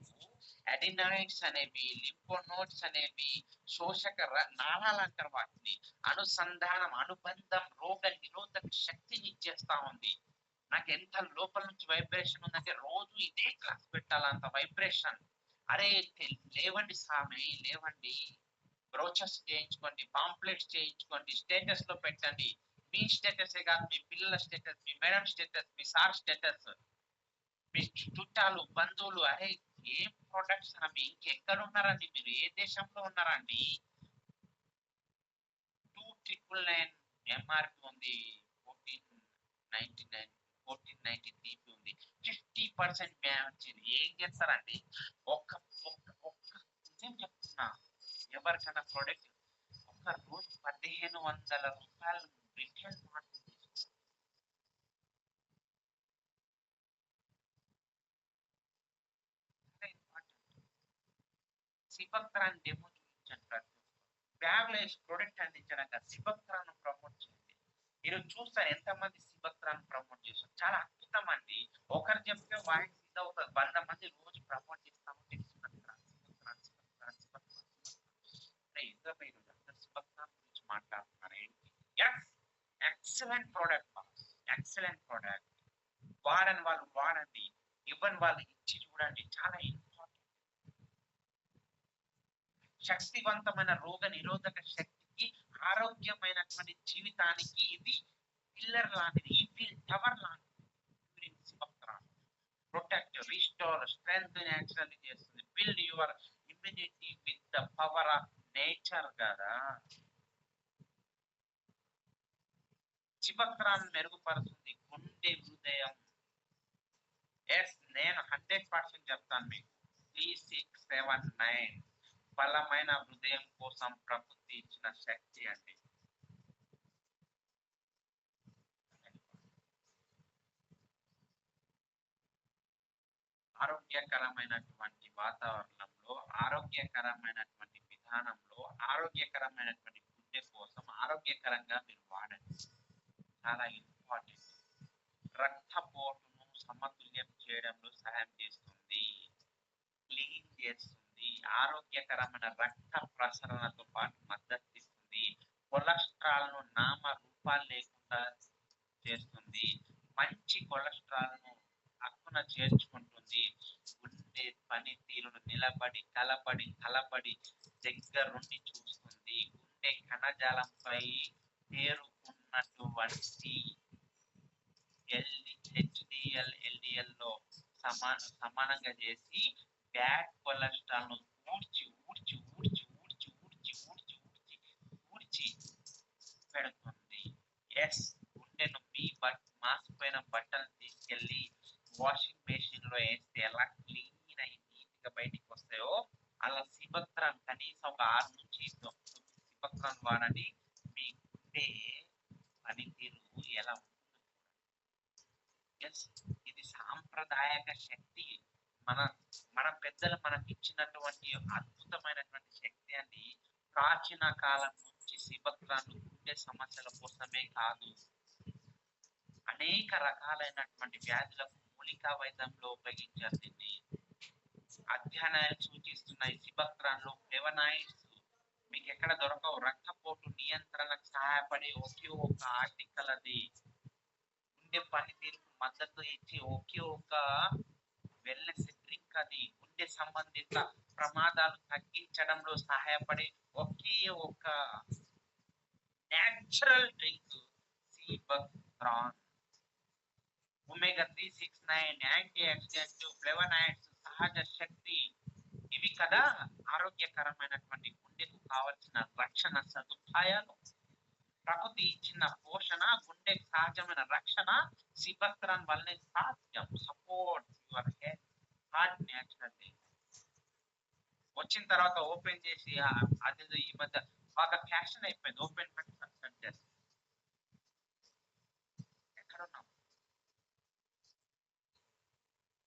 అడినాయిడ్స్ అనేవి, లింఫోనోడ్స్ అనేవి, శోషక నాళాలు అంటారు వాటిని, అనుసంధానం, అనుబంధం, రోగ నిరోధక శక్తిని ఇచ్చేస్తా ఉంది. నాకు ఎంత లోపల నుంచి వైబ్రేషన్ ఉందంటే రోజు ఇదే క్లాస్ పెట్టాలంత వైబ్రేషన్. అరే లేవండి స్వామి, లేవండి, బ్రోచర్స్ చేయించుకోండి, పాంప్లెట్స్ చేయించుకోండి, స్టేటస్ లో పెట్టండి. మీ స్టేటసే కాదు, మీ పిల్లల స్టేటస్, మీ మేడం స్టేటస్, మీ సార్ స్టేటస్, మీ చుట్టాలు, బంధువులు, అరే ఏం ప్రొడక్ట్స్ అవి, ఇంకెక్కడ ఉన్నారండి మీరు, ఏ దేశంలో ఉన్నారండి? 2999 ఎంఆర్పి ఉంది, 1490 టీపీ ఉంది, 50% మ్యాచింగ్. ఏం చేస్తారండి? ఒక్క ఒక్క ఒక్క నిజం చెప్తున్నా, ఎవరికైనా ప్రొడక్ట్ ఒక రోజు 1500 రూపాయలు రిటైల్ మార్కెట్ సిబక్రాన్ డెమో చూపించండి. బ్యాగ్ లో ప్రొడక్ట్ అందించడానికి సిబక్రాన్ ప్రమోట్ చేయండి. మీరు చూస్తారు ఎంతమంది సిబక్రాన్ ప్రమోట్ చేస్తారు, చాలా అద్భుతం అండి. ఒకరు చెప్తే వాయిస్ మీద ఒక 100 మంది రోజు ప్రమోట్ చేస్తాము. సిబక్రాన్ గురించి మాట్లాడుతున్నారు ఏంటి? Excellent product, excellent product. వాడని వాళ్ళు వాడండి, ఇవ్వని వాళ్ళు ఇచ్చి చూడండి. చాలా శక్తివంతమైన రోగ నిరోధక శక్తికి, ఆరోగ్యమైనటువంటి జీవితానికి ఇది పిల్లర్ లాంటిది, ఈ ఫీల్ టవర్ లాంటిది. ప్రొటెక్ట్, రిస్టోర్, స్ట్రెంగ్త్ నేచురల్లీ చేస్తుంది. Build your immunity with the power of nature కదా. చిబక్రాన్ మెరుగుపరుస్తుంది గుండె, హృదయం. ఎస్, నేను 100% చెప్తాను మీకు. 3679 బలమైన హృదయం కోసం ప్రకృతి ఇచ్చిన శక్తి అండి. ఆరోగ్యకరమైనటువంటి వాతావరణంలో, ఆరోగ్యకరమైనటువంటి విధానంలో, ఆరోగ్యకరమైనటువంటి గుండె కోసం ఆరోగ్యకరంగా మీరు వాడండి. చాలా ఇంపార్టెంట్. రక్తపోటును సమతుల్యం చేయడంలో సహాయం చేస్తుంది, క్లీన్ చేస్తుంది, ఆరోగ్యకరమైన రక్త ప్రసరణతో పాటు మద్దతు ఇస్తుంది, కొలెస్ట్రాల్ ను నామ రూపాలు లేకుండా చేస్తుంది, మంచి కొలెస్ట్రాల్ ను హక్కున చేర్చుకుంటుంది, గుండె పనితీరును నిలబడి కలబడి దగ్గరుండి చూస్తుంది, గుండె కణజాలంపై పేరుకున్నటువంటి హెచ్డిఎల్, ఎల్డిఎల్ లో సమానంగా చేసి బ్యాడ్ కొలెస్ట్రాల్ ను ఊడ్చి పెడుతుంది. ఎస్, గుండెను మీ మాసిపోయిన బట్టలు తీసుకెళ్లి వాషింగ్ మెషిన్ లో వేస్తే ఎలా క్లీన్ అయి నీట్ గా బయటికి వస్తాయో, అలా సిబక్రాన్ కనీసం ఒక 6 నుంచి 9 సిబక్రాన్ వాడండి. మీ గుండె పనితీరు ఎలా ఉంటుంది. ఇది సాంప్రదాయక శక్తి. మన పెద్దలు మనకి ఇచ్చినటువంటి అద్భుతమైనటువంటి శక్తి అండి. ప్రాచీన కాలం నుంచి సిబక్రాన్ గుండె సమస్యల కోసమే కాదు, అనేక రకాలైనటువంటి వ్యాధులకు మూలికా వైద్యంలో ఉపయోగించారు దీన్ని. అధ్యయనాలు సూచిస్తున్నాయి సిబక్రాన్ లో ఫ్లేవనాయిడ్స్ మీకు ఎక్కడ దొరకవు. రక్తపోటు నియంత్రణకు సహాయపడే ఒకే ఒక ఆర్టికల్ అది. గుండె పనితీరుకు మద్దతు ఇచ్చి ఒకే ఒక వెల్నెస్ డ్రింక్ అది. గుండె సంబంధిత ప్రమాదాలు తగ్గించడంలో సహాయపడే ఒకే ఒక natural drink sea buckthorn. Omega 369, antioxidant, flavonoids, సహజ శక్తి, ఇవి కదా ఆరోగ్యకరమైనటువంటి గుండెకు కావలసిన రక్షణ సదుపాయాలు. ప్రకృతి ఇచ్చిన పోషణ, గుండెకు సహజమైన రక్షణ సిబక్రాన్ వల్లనే సాధ్యం. Support your heart naturally. వచ్చిన తర్వాత ఓపెన్ చేసి అది ఈ మధ్య బాగా ఫ్యాషన్ అయిపోయింది, ఓపెన్ పెట్టి సక్సెస్ చేస్తుంది. ఎక్కడున్నాం?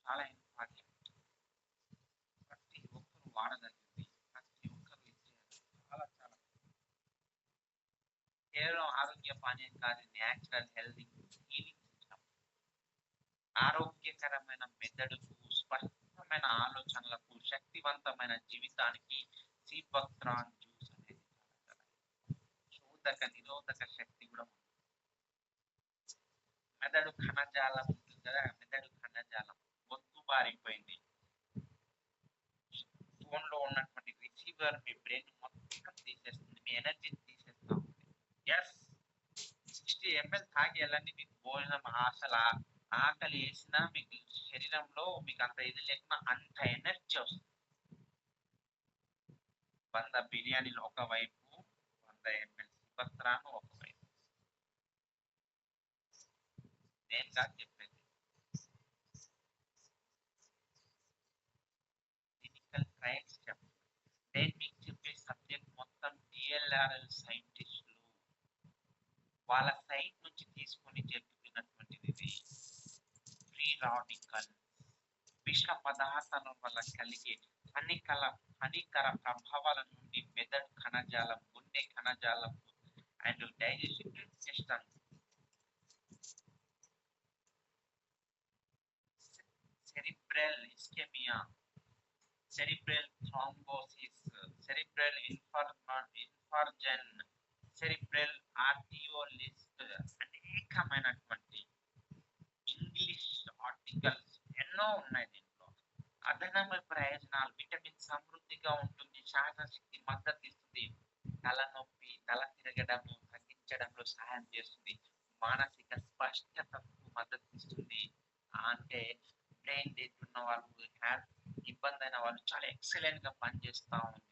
చాలా ఇంపార్టెంట్. ప్రతి ఒక్కరు వాడగలిగింది, ప్రతి ఒక్కరు ఇచ్చేయాలి. చాలా కేవలం ఆరోగ్య పానీయం కాదు, న్యాచురల్ హెల్తీ హీలింగ్ సిస్టమ్. ఆరోగ్యకరమైన మెదడుకు, స్పష్టమైన ఆలోచనలకు, శక్తివంతమైన జీవితానికి సీబక్త్రాన్ జ్యూస్ అనేది శోధక నిరోధక శక్తి కూడా ఉంది. మెదడు కణజాలం ఉంటుంది కదా, మెదడు కణజాలం బారిపోయింది. ఫోన్ లో ఉన్నటువంటి రిసీవర్ మీ బ్రెయిన్ మొత్తం తీసేస్తుంది, మీ ఎనర్జీని తీసేస్తా ఉంది. ఎస్, 60 ml తాగి వెళ్ళండి, మీకు భోజనం అసలు ఆకలి వేసినా మీకు శరీరంలో మీకు అంత ఇది లేకుండా అంత ఎనర్జీ వస్తుంది. 100 బిర్యానీలు ఒకవైపు, 100 ml సిబక్త్రాన్ ఒకవైపు. నేను కాదు చెప్పేది, క్లినికల్ ట్రయల్స్ చెప్పండి. నేను మీకు చెప్పే సబ్జెక్ట్ మొత్తం డిఎల్ఆర్ఎల్ సైంటిస్టులు వాళ్ళ సైట్ నుంచి తీసుకొని చెప్తున్నటువంటిది. ఇది ఫ్రీ రాడికల్ విష పదార్థాల వల్ల కలిగే హానికర ప్రభావాల నుండి మెదడు కణజాలం, గుండె కణజాలం and digestion system, cerebral ischemia, cerebral thrombosis, cerebral infarction, cerebral arteriolitis, అనేకమైనటువంటి ఇంగ్లీష్ ఆర్టికల్స్ ఎన్నో ఉన్నాయి దీంట్లో. అదనపు ప్రయోజనాలు: విటమిన్ సమృద్ధిగా ఉంటుంది, శారీరశక్తి మద్దతు ఇస్తుంది, తలనొప్పి, తల తిరగడము తగ్గించడంలో సహాయం చేస్తుంది, మానసిక స్పష్టతకు మద్దతు ఇస్తుంది. అంటే బ్రెయిన్ డెత్ ఉన్న వాళ్ళు, ఇబ్బంది అయిన వాళ్ళు చాలా ఎక్సలెంట్ గా పనిచేస్తా ఉంది.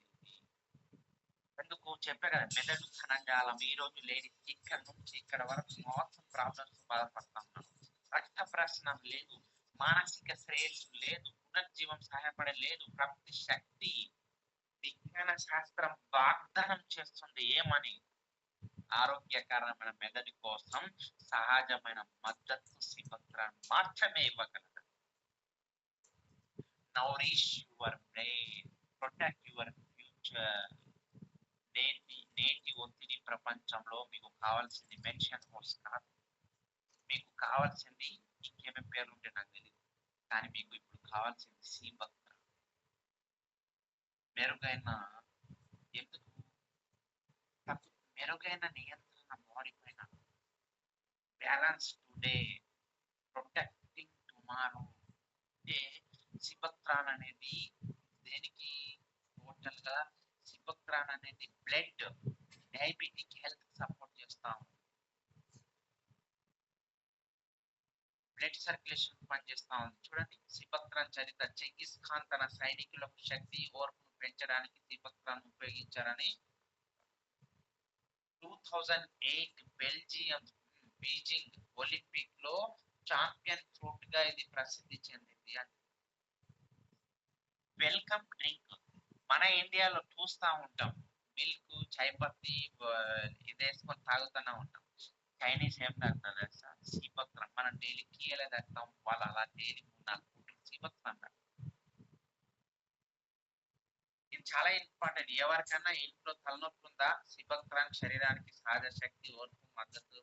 ఎందుకు చెప్పే కదా, మెదడు కణజాలం ఈ రోజు లేడీస్ ఇక్కడ నుంచి ఇక్కడ వరకు మొత్తం ప్రాబ్లమ్స్ బాధపడతా ఉన్నారు. రక్త ప్రసరణ లేదు, మానసిక శ్రేయస్సు లేదు, పునర్జీవం సహాయపడే లేదు. ప్రకృతి శక్తి, విజ్ఞాన శాస్త్రం వాగ్దానం చేస్తుంది ఏమని? ఆరోగ్యకరమైన మెదడు కోసం సహజమైన మద్దతు సిబక్త్రాన్ మాత్రమే ఇవ్వగలదు. Nourish your brain, protect your future. నేటి ఒత్తిడి ప్రపంచంలో మీకు కావాల్సింది మెన్షన్ హోల్స్ కాదు, మీకు కావాల్సింది ఇంకేమేమి పేర్లు ఉంటే నాకు తెలియదు, కానీ మీకు ఇప్పుడు కావాల్సింది సిబక్త్రాన్. మెరుగైన మెరుగైన నియంత్రణ బాడీ పైన, బ్యాలెన్స్ టుడే, ప్రొటెక్టింగ్ టుమారో. అంటే సిబక్త్రాన్ అనేది దేనికి టోటల్ గా? సిబక్త్రాన్ అనేది బ్లడ్, డయాబెటిక్ హెల్త్ సపోర్ట్ చేస్తాం, బ్లడ్ సర్క్యులేషన్ పనిచేస్తా ఉంది. చూడండి సిబక్త్రాన్ చరిత్ర. చెంగిస్ ఖాన్ తన సైనికులకు శక్తి, ఓర్పును పెంచడానికి సిబక్త్రాన్ ఉపయోగించారని 2008 బీజింగ్ ఒలింపిక్ లో ఛాంపియన్ ఫ్రూట్ గా ఇది ప్రసిద్ధి చెందింది. వెల్కమ్ డ్రింక్ మన ఇండియాలో చూస్తా ఉంటాం, మిల్క్, చాయ్ పత్తి ఇది వేసుకొని తాగుతూనే ఉంటాం. చైనీస్ ఏం తాగుతారు తెలుసా? సిబక్త్రాన్. మనం డైలీ కీయలే తాగుతాం, వాళ్ళు అలా డైలీ 3-4 పూటలు సిబక్త్రాన్ తాగుతారు. ఇది చాలా ఇంపార్టెంట్. ఎవరికైనా ఇంట్లో తలనొప్పి ఉందా? సిబక్త్రాన్ శరీరానికి సహజ శక్తి, ఓర్పు, మద్దతు,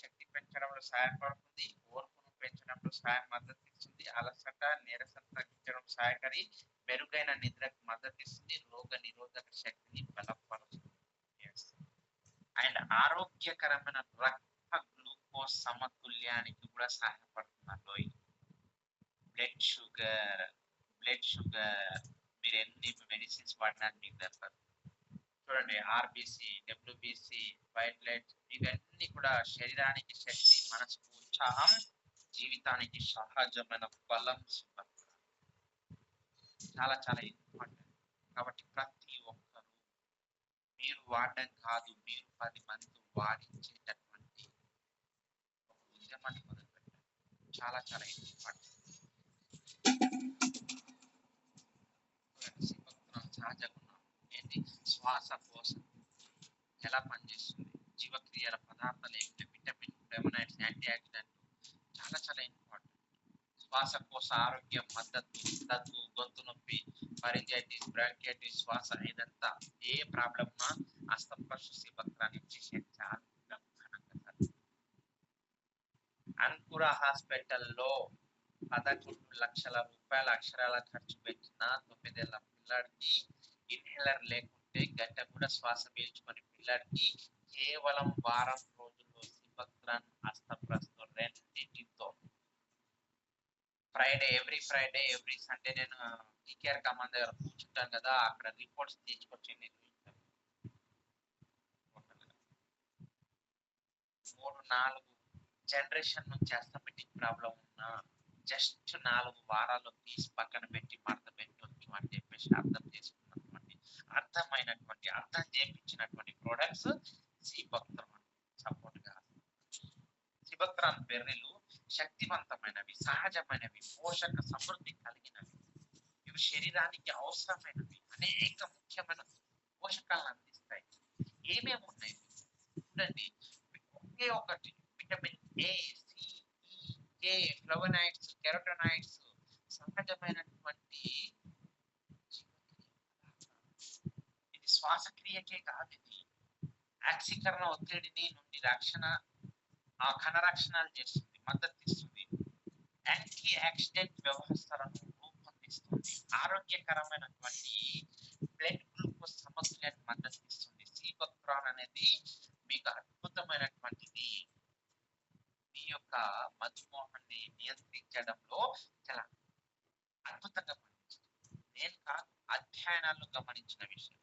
శక్తి పెంచడంలో సహాయపడుతుంది, ఓర్పును పెంచడంలో సహాయం మద్దతు ఇస్తుంది, అలసట, నీరసం తగ్గించడం సహాయకరి, మెరుగైన నిద్రకు మద్దతు ఇస్తుంది, రోగ నిరోధక శక్తిని బలపరుస్తుంది. అండ్ ఆరోగ్యకరమైన రక్త గ్లూకోజ్ సమతుల్యానికి కూడా సహాయపడుతున్నారు. బ్లడ్ షుగర్ మీరు ఎన్ని మెడిసిన్స్ వాడినా మీకు దొరకదు. చూడండి, ఆర్బిసి, డబ్ల్యూబిసి, వైట్ బ్లడ్, ఇవన్నీ కూడా శరీరానికి శక్తి, మనసుకు ఉత్సాహం, జీవితానికి సహజమైన బలం. చాలా చాలా ఇంపార్టెంట్. కాబట్టి ప్రతి ఒక్కరు మీరు వాడడం కాదు, మీరు 10 మంది వాడించేటటువంటి ఒక ఉద్యమాన్ని మొదలుపెట్టారు. చాలా చాలా ఇంపార్టెంట్. సహజ గుణం ఏంటి? శ్వాసకోశ ఎలా పనిచేస్తుంది, జీవక్రియల పదార్థాలు ఏమిటి, విటమిన్, ఫ్లేవనాయిడ్స్, యాంటీ ఆక్సిడెంట్, చాలా చాలా ఇంపార్టెంట్. శ్వాసకోశ ఆరోగ్యం, మద్దతు, దగ్గు, గొంతు నొప్పి, ఫరింజైటిస్, బ్రాంకైటిస్, శ్వాస, ఇదంతా ఏ ప్రాబ్లమ్ ఉన్నా అస్తప్రశ సిబక్రాన్ ఇంజెక్షన్ చాలా బ్రహ్మాండంగా సార్. అంకుర హాస్పిటల్లో 11 లక్షల రూపాయల అక్షరాల ఖర్చు పెట్టిన 9 ఏళ్ల పిల్లాడికి ఇన్హేలర్ లేకుంటే గంట కూడా శ్వాస పీల్చుకొని పిల్లాడికి కేవలం వారం రోజుల్లో సిబక్రాన్ అస్తప్రస్తో రెండింటితో ఎవ్రీ ఫ్రైడే ఎవ్రీ సండే నేను టీకేఆర్ కమాండ్ దగ్గర కూర్చుంటాను కదా, అక్కడ రిపోర్ట్స్ తీసుకొచ్చి నేను 3-4 జనరేషన్ నుంచి అస్థమెటిక్ ప్రాబ్లం ఉన్నా జస్ట్ 4 వారాల్లో తీసి పక్కన పెట్టి మడత పెట్టొచ్చు అని చెప్పేసి అర్థం చేసుకున్నటువంటి అర్థం చేయించినటువంటి ప్రొడక్ట్స్ సిబక్రాన్ సపోర్ట్ గా. సిబక్రాన్ బెర్రీలు శక్తివంతమైనవి, సహజమైనవి, పోషక సమృద్ధి కలిగినవి. ఇవి శరీరానికి అవసరమైనవి అనేక ముఖ్యమైన పోషకాలను అందిస్తాయి. ఏమేమి ఉన్నాయి చూడండి, ఒకే ఒకటి విటమిన్ ఏ, సి, ఈ, కే, ఫ్లవనాయిడ్స్, కెరోటనాయిడ్స్, సహజమైనటువంటి ఇది శ్వాసక్రియకే కాదు, ఇది ఆక్సీకరణ ఒత్తిడిని నుండి కణ రక్షణలు చేస్తుంది, మద్దతు ఇస్తుంది, యాంటీ ఆక్సిడెంట్ వ్యవస్థలను రూపొందిస్తుంది, ఆరోగ్యకరమైనటువంటి బ్లడ్ గ్లూకోజ్ సమస్యలను మద్దతు ఇస్తుంది. సిబక్రాన్ అనేది మీకు అద్భుతమైనటువంటిది. మీ యొక్క మధుమేహాన్ని నియంత్రించడంలో చాలా అద్భుతంగా పనిచేస్తుంది. నేను కాదు, అధ్యయనాలు గమనించిన విషయం.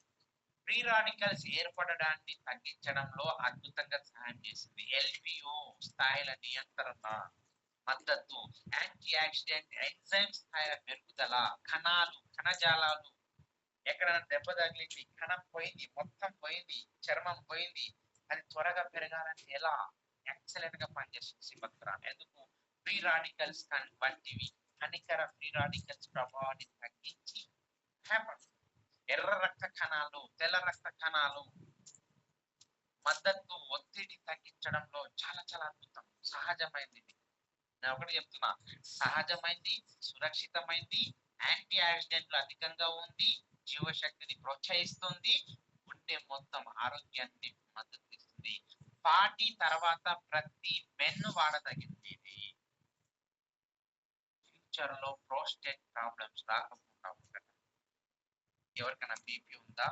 ఫ్రీ రాడికల్స్ ఏర్పడడాన్ని తగ్గించడంలో అద్భుతంగా సహాయం చేసింది. ఎల్పిఓ స్థాయిల నియంత్రణ, మద్దతు, యాంటీ ఆక్సిడెంట్ ఎంజైమ్ స్థాయిల మెరుగుదల, కణజాలాలు ఎక్కడైనా దెబ్బ తగిలింది, కణం పోయింది, మొత్తం పోయింది, చర్మం పోయింది, అది త్వరగా పెరగాలంటే ఎలా ఎక్సలెంట్ గా పనిచేస్తుంది సిబక్రాన్. ఎందుకు? ఫ్రీ రాడికల్స్ వంటివి హానికర ఫ్రీ రాడికల్స్ ప్రభావాన్ని తగ్గించి ఎర్ర రక్త కణాలు, తెల్ల రక్త కణాలు మద్దతు, ఒత్తిడి తగ్గించడంలో చాలా చాలా అద్భుతం. సహజమైంది. నేను ఒకటి చెప్తున్నా, సహజమైంది, సురక్షితమైంది, యాంటీ ఆక్సిడెంట్లు అధికంగా ఉంది, జీవశక్తిని ప్రోత్సహిస్తుంది, గుండె మొత్తం ఆరోగ్యాన్ని మద్దతు ఇస్తుంది. 40 తర్వాత ప్రతి మెన్ వాడదగింది. ఇది ఫ్యూచర్ లో ప్రోస్టేట్ ప్రాబ్లమ్స్ రాకుండా ఉండటం. ఎవరికైనా బీపీ ఉందా?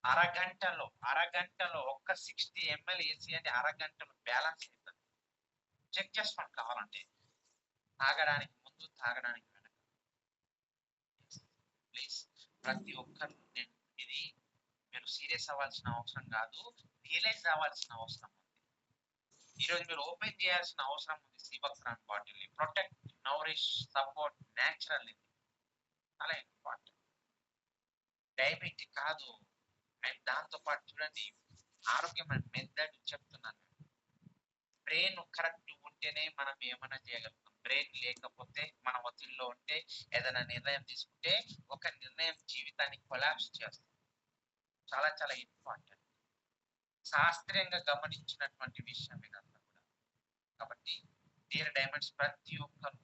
అరగంటలో ఒక్క 60 ml వేసి అని అరగంటలో బ్యాలెన్స్ అవుతుంది. చెక్ చేసుకోండి కావాలంటే, తాగడానికి ముందు, తాగడానికి వెనక. ప్లీజ్ ప్రతి ఒక్కరు, ఇది మీరు సీరియస్ అవ్వాల్సిన అవసరం కాదు, రియలైజ్ అవ్వాల్సిన అవసరం ఉంది. ఈరోజు మీరు ఓపెన్ చేయాల్సిన అవసరం ఉంది సిబక్రాన్ బాటిల్ ని. ప్రొటెక్ట్, నౌరిష్, సపోర్ట్, న్యాచురల్, ఇది చాలా ఇంపార్టెంట్. డయాబెటిక్ కాదు, అండ్ దాంతో పాటు చూడండి, ఆరోగ్యమైన మెదడు చెప్తున్నాను. బ్రెయిన్ కరెక్ట్ ఉంటేనే మనం ఏమైనా చేయగలుగుతాం. బ్రెయిన్ లేకపోతే, మన ఒత్తిడిలో ఉంటే, ఏదైనా నిర్ణయం తీసుకుంటే ఒక నిర్ణయం జీవితాన్ని కొలాప్స్ చేస్తుంది. చాలా చాలా ఇంపార్టెంట్. శాస్త్రీయంగా గమనించినటువంటి విషయం ఇదంతా కూడా. కాబట్టి డియర్ డైమండ్స్, ప్రతి ఒక్కరు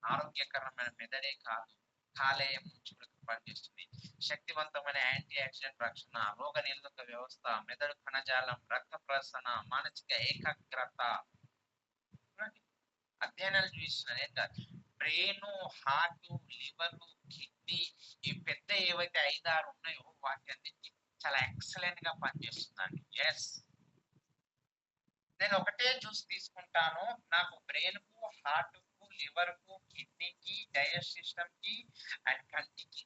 ఆరోగ్యకరమైన మెదడే కాదు, కాలేయం నుంచి కూడా పనిచేస్తుంది. శక్తివంతమైన యాంటీ ఆక్సిడెంట్ రక్షణ, రోగ నిరోధక వ్యవస్థ, మెదడు కణజాలం, రక్త ప్రసరణ, మానసిక ఏకాగ్రత. అధ్యయనాలు చూసిన బ్రెయిన్, హార్ట్, లివర్, కిడ్నీ, ఈ పెద్ద ఏవైతే 5-6 ఉన్నాయో వాటి అన్నింటి చాలా ఎక్సలెంట్ గా పనిచేస్తుందండి. ఎస్, నేను ఒకటే జ్యూస్ తీసుకుంటాను, నాకు బ్రెయిన్ కు, హార్ట్ కు, లివర్ కు, కిడ్నీకి, డైజెస్ట్ సిస్టమ్ కి అండ్ కంటికి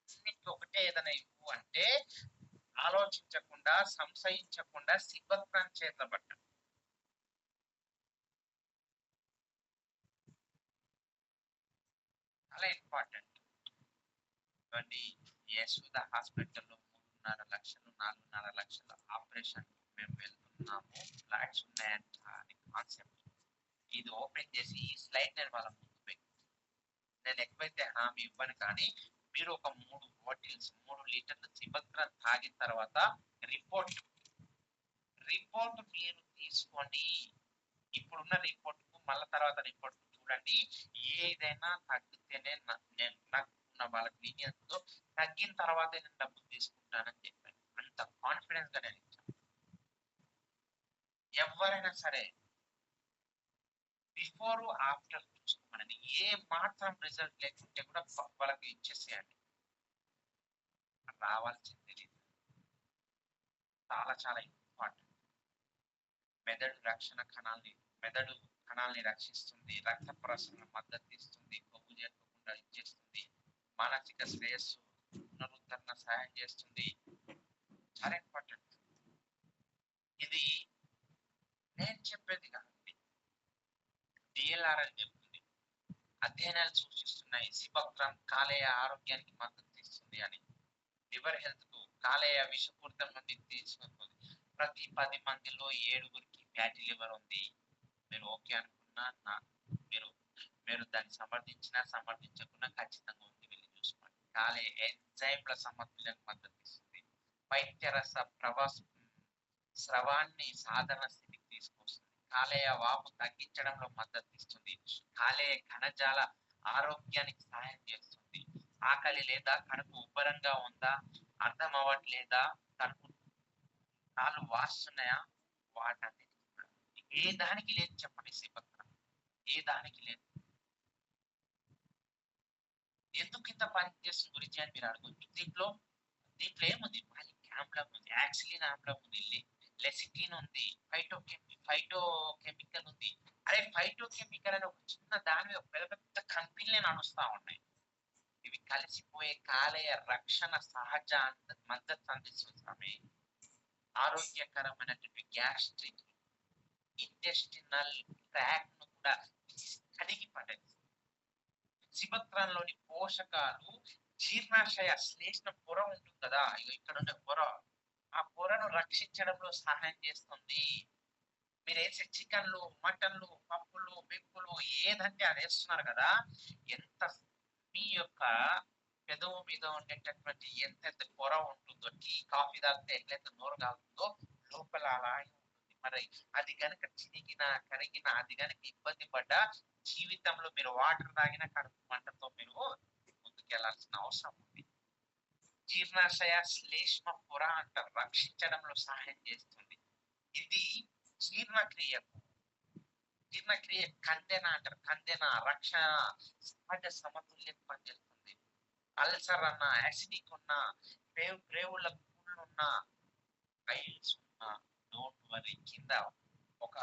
అన్నిటికీ ఒకటే ఏదైనా ఇవ్వు అంటే ఆలోచించకుండా, సంశయించకుండా సిబక్రాన్ చేతుల పట్టండి. చాలా ఇంపార్టెంట్. ఇవ్వండి, యశోద హాస్పిటల్లో 3.5 లక్షలు 4.5 లక్షల ఆపరేషన్ మేము వెళ్తున్నాము, ఫ్లాట్స్ ఉన్నాయంట అని కాన్సెప్ట్. ఇది ఓపెన్ చేసి ఈ స్లైడ్ నేను వాళ్ళ ముందు పెట్టి, నేను ఎక్కువైతే హామీ ఇవ్వను, కానీ మీరు ఒక 3 బాటిల్స్ 3 లీటర్లు సిబక్రాన్ తాగిన తర్వాత రిపోర్ట్ మీరు తీసుకొని, ఇప్పుడున్న రిపోర్ట్ కు మళ్ళీ తర్వాత రిపోర్ట్ చూడండి. ఏదైనా తగ్గితేనే నాకు వాళ్ళ క్లినిక్ తో తగ్గిన తర్వాత నేను డబ్బులు తీసుకుంటానని చెప్పాను. అంత అంత కాన్ఫిడెన్స్ గా నేను ఇచ్చాను. ఎవరైనా సరే బిఫోర్ ఆఫ్టర్ చూసుకోమని, ఏ మాత్రం రిజల్ట్ లేకుంటే కూడా వాళ్ళకి ఇచ్చేసేయండి. రావాల్సింది తెలియదు. చాలా చాలా ఇంపార్టెంట్. మెదడు కణాలని రక్షిస్తుంది, రక్త ప్రసరణ మద్దతు ఇస్తుంది, కొవ్వు చేరకుండా ఇచ్చేస్తుంది, మానసిక శ్రేయస్సు పునరుద్ధరణ సహాయం చేస్తుంది. చాలా ఇంపార్టెంట్. ఇది నేను చెప్పేది కాదండి, డిఎల్ఆర్ అని చెప్తుంది. అధ్యయనాలు సూచిస్తున్నాయి సిబక్రమ్ కాలేయ ఆరోగ్యానికి మద్దతు ఇస్తుంది అని. లివర్ హెల్త్ కు కాలేయ విషపూరితం నుండి తీసుకుంటుంది. ప్రతి 10 మందిలో 7గురికి ఫ్యాటీ లివర్ ఉంది. మీరు ఓకే అనుకున్నా మీరు దాన్ని సమర్థించకున్నా ఖచ్చితంగా ఉంది, వెళ్ళి చూసుకోండి. కాలేయ ఎంజైమ్ల సమతుల్యానికి మద్దతు ఇస్తుంది. వైద్యరస స్రవాన్ని సాధారణ స్థితికి తీసుకొస్తుంది. కాలేయ వాపు తగ్గించడంలో మద్దతు ఇస్తుంది. కాలేయ కణజాల ఆరోగ్యానికి సహాయం చేస్తుంది. ఆకలి లేదా కడుపు ఉబ్బరంగా ఉందా, అర్థం అవ్వట్లేదా, కడుపు కాళ్ళు వాస్తున్నాయా, వాటన్నిటి ఏ దానికి లేదు చెప్పండి. సిబక్రమ్ ఏ దానికి లేదు. ఎందుకు ఇంత పనిచేస్తుంది గురించి అని మీరు అడగొచ్చు. దీంట్లో ఏముంది? మాలిక్ ఆమ్లం ఉంది, యాక్సిలిన్ ఆమ్లం ఉంది, లెసిటిన్ ఉంది, ఫైటోకెమికల్ ఉంది. అరే ఫైటోకెమికల్ అని ఒక చిన్న దాని మీద పెద్ద పెద్ద కంపెనీలే నడుస్తా ఉన్నాయి. ఇవి కలిసిపోయే కాలేయ రక్షణ సహజ మద్దతు అందిస్తుంది. ఆరోగ్యకరమైనటువంటి గ్యాస్ట్రిక్ ఇంటెస్టినల్ ట్రాక్ట్ ను కూడా కడిగి పడేది. సిబక్రంలోని పోషకాలు జీర్ణాశయ శ్లేష్మ పొర ఉంటుంది కదా, ఇక్కడ ఉండే పొర, ఆ పొరను రక్షించడంలో సహాయం చేస్తుంది. మీరు వేసే చికెన్లు, మటన్లు, పప్పులు, బిప్పులు ఏదంటే అది వేస్తున్నారు కదా, ఎంత మీ యొక్క పెదవు మీద ఉండేటటువంటి ఎంత పొర ఉంటుందో, టీ కాఫీ తాగితే ఎట్లయితే నోరు కాగుతుందో లోపల అలా ఉంటుంది. మరి అది కనుక చినిగిన కరిగిన, అది కనుక ఇబ్బంది పడ్డా జీవితంలో మీరు వాటర్ తాగిన కడుపు మంటతో మీరు ముందుకెళ్లాల్సిన అవసరం ఉంది. జీర్ణాశయ శ్లేష్మ పొర అంటారు, రక్షించడంలో సహాయం చేస్తుంది. ఇది జీర్ణక్రియ కందెన అంటారు, కందెన రక్షణ సహజ సమతుల్యం పనిచేస్తుంది. అల్సర్ అన్న, యాసిడిక్ ఉన్న, ప్రేవుల పుళ్ళున్న, టైల్స్ ఉన్న, డోంట్ వరీ. కింద ఒక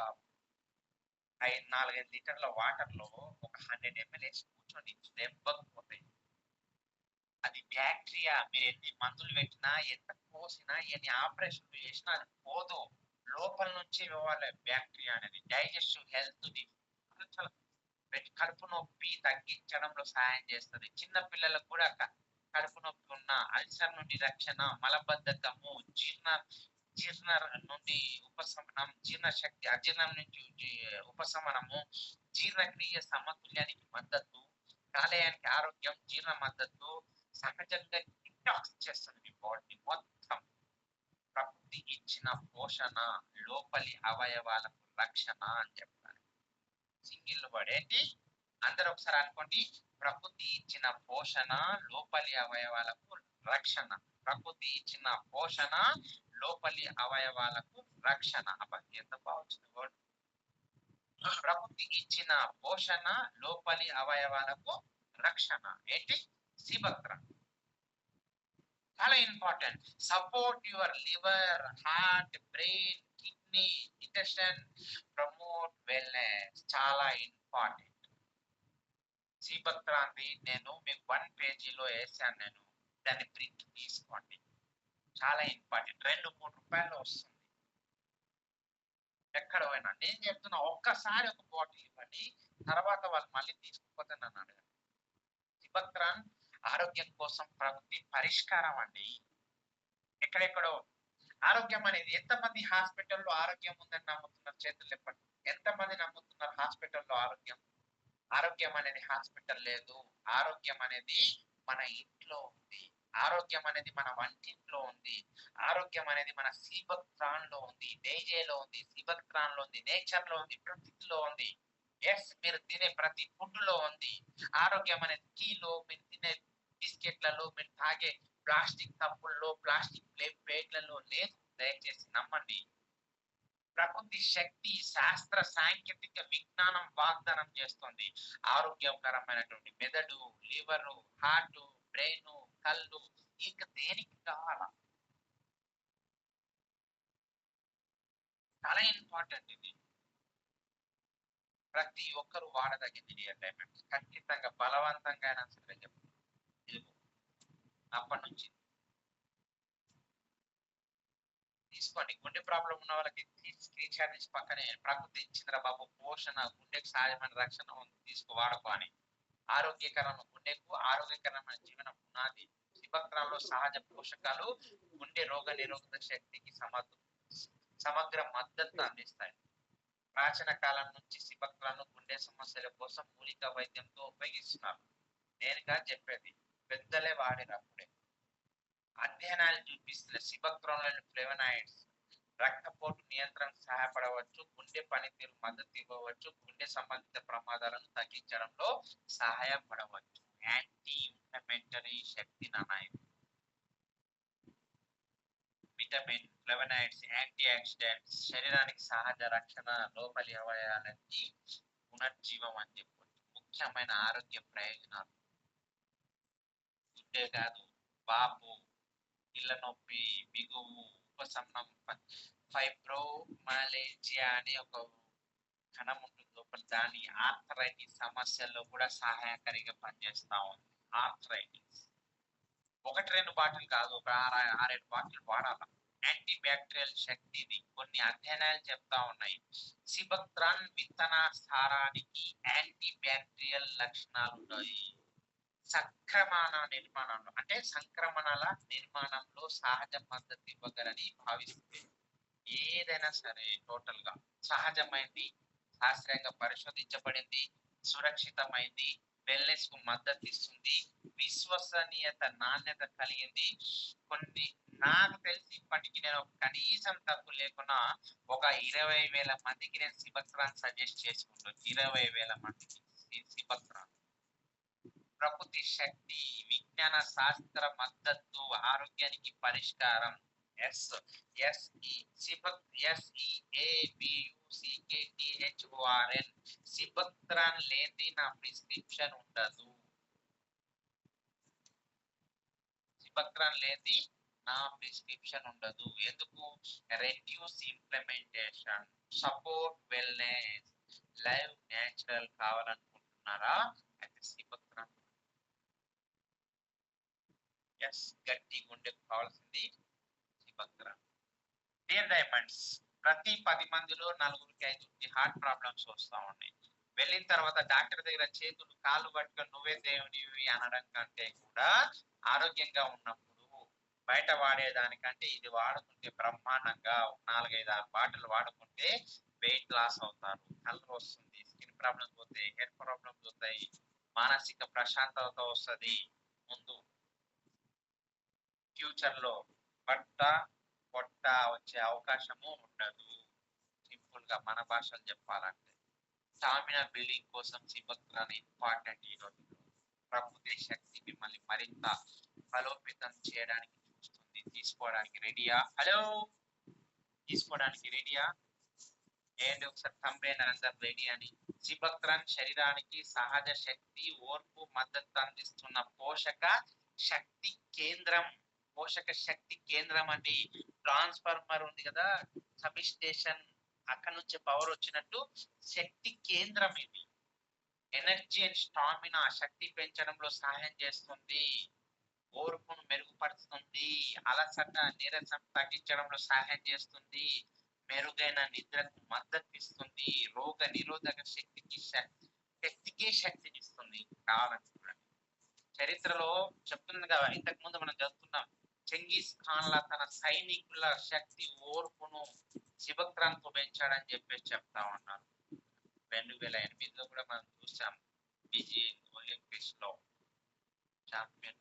4-5 లీటర్ల వాటర్ లో ఒక 100 ml వేసి కూర్చొని దెబ్బకు పోతాయి. అది బ్యాక్టీరియా. మీరు ఎన్ని మందులు పెట్టినా, ఎంత పోసినా, ఎన్ని ఆపరేషన్లు చేసినా అది పోదు. లోపల నుంచి ఇవ్వాలి బ్యాక్టీరియా అనేది. డైజెస్టివ్ హెల్త్ కడుపు నొప్పి తగ్గించడంలో సహాయం చేస్తుంది. చిన్న పిల్లలకు కూడా కడుపు నొప్పి ఉన్న, అల్సర్ నుండి రక్షణ, మలబద్ధకము, జీర్ణ నుండి ఉపశమనం, జీర్ణశక్తి, అజీర్ణం నుంచి ఉపశమనము, జీర్ణక్రియ సమతుల్యానికి మద్దతు, కాలేయానికి ఆరోగ్యం, జీర్ణ మద్దతు, సహజంగా డిటాక్స్ చేస్తుంది మీ బాడీ మొత్తం. ప్రకృతి ఇచ్చిన పోషణ, లోపలి అవయవాలకు రక్షణ అని చెప్తారు. సింగిల్ వర్డ్ ఏంటి? అందరూ ఒకసారి అనుకోండి. ప్రకృతి ఇచ్చిన పోషణ, లోపలి అవయవాలకు రక్షణ. ప్రకృతి ఇచ్చిన పోషణ, లోపలి అవయవాలకు రక్షణ. అబ్బా ఎంత బాగుంది వర్డ్. ప్రకృతి ఇచ్చిన పోషణ, లోపలి అవయవాలకు రక్షణ. ఏంటి? సిబక్రమ్ చాలా important. Support your liver, heart, brain, kidney, intestine, promote wellness. చాలా ఇంపార్టెంట్. సిబక్రాన్ని నేను మీకు 1 పేజీలో వేసాను. నేను దాన్ని ప్రింట్ తీసుకోండి. చాలా ఇంపార్టెంట్. 2-3 రూపాయలు వస్తుంది ఎక్కడ పోయినా. నేను చెప్తున్నా, ఒక్కసారి ఒక బాటిల్ ఇవ్వండి, తర్వాత వాళ్ళు మళ్ళీ తీసుకుపోతే నన్ను అడగండి. సిబక్రాన్ ఆరోగ్యం కోసం ప్రకృతి పరిష్కారం అండి. ఎక్కడెక్కడో ఆరోగ్యం అనేది, ఎంతమంది హాస్పిటల్లో ఆరోగ్యం ఉందని నమ్ముతున్నారు? చేతులు చెప్పండి. ఎంతమంది నమ్ముతున్నారు హాస్పిటల్లో ఆరోగ్యం అనేది హాస్పిటల్ లేదు. ఆరోగ్యం అనేది మన ఇంట్లో ఉంది. ఆరోగ్యం అనేది మన వంటింట్లో ఉంది. ఆరోగ్యం అనేది మన సిబక్రాన్ లో ఉంది, డైజేలో ఉంది, సిబక్రాన్ లో ఉంది, నేచర్ లో ఉంది, ప్రకృతిలో ఉంది. ఎస్, మీరు తినే ప్రతి ఫుడ్ లో ఉంది. ఆరోగ్యం అనేది టీలో, మీరు తినే బిస్కెట్లలో, మీరు తాగే ప్లాస్టిక్ కప్పుల్లో, ప్లాస్టిక్ ప్లేట్లలో లేదు. దయచేసి నమ్మండి. ప్రకృతి శక్తి, శాస్త్ర సాంకేతిక విజ్ఞానం వాగ్దానం చేస్తుంది. ఆరోగ్యకరమైనటువంటి మెదడు, లివరు, హార్ట్, బ్రెయిన్, కళ్ళు, ఇంకా దేనికి కావాలా? చాలా ఇంపార్టెంట్ ఇది. ప్రతి ఒక్కరు వాడదగింది రియల్ డైమండ్స్. ఖచ్చితంగా బలవంతంగా అయినా సరే చెప్తాను. ఇదిగో అప్పటి నుంచి తీసుకోండి. గుండె ప్రాబ్లం ఉన్న వాళ్ళకి స్క్రీన్ షాట్ ఇచ్చి పక్కనే ప్రకృతి ఇచ్చిందిరా బాబు పోషణ, గుండెకు సహజమైన రక్షణ ఉంది, తీసుకో వాడుకో అని. ఆరోగ్యకరమైన గుండెకు ఆరోగ్యకరమైన జీవన పునాది. శిబక్రాల్లో సహజ పోషకాలు గుండె రోగ నిరోధక శక్తికి సమగ్ర మద్దతు అందిస్తాయి. ప్రాచీన కాలం నుంచి శిబక్రాలను గుండె సమస్యల కోసం మూలిక వైద్యంతో ఉపయోగిస్తున్నారు. నేనుగా చెప్పేది, పెద్దలే వాడిరు అప్పుడే. అధ్యయనాలు చూపిస్తున్న శిబక్రాన్లోని ఫ్లేవనాయిడ్స్ రక్తపోటు నియంత్రణకు సహాయపడవచ్చు, గుండె పనితీరు మద్దతు ఇవ్వవచ్చు, గుండె సంబంధిత ప్రమాదాలను తగ్గించడంలో సహాయపడవచ్చు. యాంటీ ఇన్ఫ్లమేటరీ శక్తి నానాయి. విటమిన్, ఫ్లేవనాయిడ్స్, యాంటీ ఆక్సిడెంట్స్, శరీరానికి సహజ రక్షణ, లోపలి అవయవాలకి పునర్జీవం అని చెప్పవచ్చు. ముఖ్యమైన ఆరోగ్య ప్రయోజనాలు గుండె కాదు, వాపు, ఇళ్ళ నొప్పి, బిగువు, ఉపశమనం, ఫైబ్రోమాలేజియా అనే ఒక కణం ఉంటుంది లోపల, దాని ఆర్థరైటిస్ సమస్యల్లో కూడా సహాయకారిగా పనిచేస్తా ఉంది. ఆర్థరైటిస్ 1-2 బాటిల్ కాదు, ఒక 6-7 బాటిల్ వాడాల. యాంటీ బ్యాక్టీరియల్ శక్తి ఇది. కొన్ని అధ్యయనాలు చెప్తా ఉన్నాయి, సిబక్త్రాన్ విత్తన సారానికి యాంటీ బ్యాక్టీరియల్ లక్షణాలు ఉన్నాయి. సంక్రమణల నిర్మాణంలో సహజ మద్దతు ఇవ్వగలని భావిస్తుంది. ఏదైనా సరే టోటల్ గా సహజమైంది, శాస్త్రీయంగా పరిశోధించబడింది, సురక్షితమైంది, వెల్నెస్ కు మద్దతు ఇస్తుంది, విశ్వసనీయత, నాణ్యత కలిగింది. కొన్ని నాకు తెలిసి ఇప్పటికి నేను కనీసం తప్పు లేకుండా ఒక 20,000 మందికి నేను సిబక్త్రాన్ సజెస్ట్ చేసుకుంటాను. 20,000 మందికి సిబక్త్రాన్. ప్రకృతి శక్తి, విజ్ఞాన శాస్త్ర మద్దతు, ఆరోగ్యానికి పరిష్కారం. SEABUCKTHORN. సిబక్త్రాన్ లేని నా ప్రిస్క్రిప్షన్ ఉండదు. సిబక్త్రాన్ లేని నా ప్రిస్క్రిప్షన్ ఉండదు. ఎందుకు? Reduce implementation, support wellness, live natural కావాలనుకుంటున్నారా? అయితే సిబక్త్రాన్ గట్టి గుండెకు కావాల్సింది సిబక్త్రాన్. డియర్ డైమండ్స్, ప్రతి 10 మందిలో 4-5 హార్ట్ ప్రాబ్లమ్స్ వస్తా ఉన్నాయి. వెళ్ళిన తర్వాత డాక్టర్ దగ్గర చేతులు కాళ్ళు పట్టుకొని నువ్వే దేవుడివి అనడం కంటే కూడా ఆరోగ్యంగా ఉన్నప్పుడు బయట వాడేదానికంటే ఇది వాడుకుంటే బ్రహ్మాండంగా 4-5 బాటిల్ వాడుకుంటే వెయిట్ లాస్ అవుతారు, కలర్ వస్తుంది, స్కిన్ ప్రాబ్లమ్స్ పోతాయి, హెయిర్ ప్రాబ్లమ్స్ పోతాయి, మానసిక ప్రశాంతత వస్తుంది. ముందు ఫ్యూచర్ లో పొట్ట వచ్చే అవకాశము ఉండదు. సింపుల్ గా మన భాషలు చెప్పాలంటే స్టామినా బిల్డింగ్ కోసం సిబక్త్రాన్ ఇంపార్టెంట్. ఈ రోజు ప్రకృతి శక్తి మిమ్మల్ని మరింత బలోపేతం చేయడానికి చూస్తుంది. తీసుకోవడానికి రెడీయా? హలో, తీసుకోవడానికి రెడీయా? ఏంటి ఒకసారి కంపెనీ అందరు రెడీ అని. సిబక్త్రాన్ శరీరానికి సహజ శక్తి, ఓర్పు, మద్దతు అందిస్తున్న పోషక శక్తి కేంద్రం. పోషక శక్తి కేంద్రం అంటే ట్రాన్స్ఫార్మర్ ఉంది కదా, సబ్ స్టేషన్, అక్కడ నుంచి పవర్ వచ్చినట్టు శక్తి కేంద్రం ఇది. ఎనర్జీ అండ్ స్టామినా, శక్తి పెంచడంలో సహాయం చేస్తుంది, ఓర్పును మెరుగుపరుస్తుంది, అలసట నీరసం తగ్గించడంలో సహాయం చేస్తుంది, మెరుగైన నిద్రకు మద్దతు ఇస్తుంది, రోగ నిరోధక శక్తికి శక్తినిస్తుంది. కావాలనుకోండి. చరిత్రలో చెప్తుంది కదా, ఇంతకు ముందు మనం చదువుతున్నాం, చెంగీస్ ఖాన్ లా తన సైనికుల శక్తి, ఓర్పును సిబక్త్రాన్ తో పెంచాడని చెప్పేసి చెప్తా ఉన్నారు. 2008లో కూడా మనం చూసాం, బీజింగ్ ఒలింపిక్స్ లో ఛాంపియన్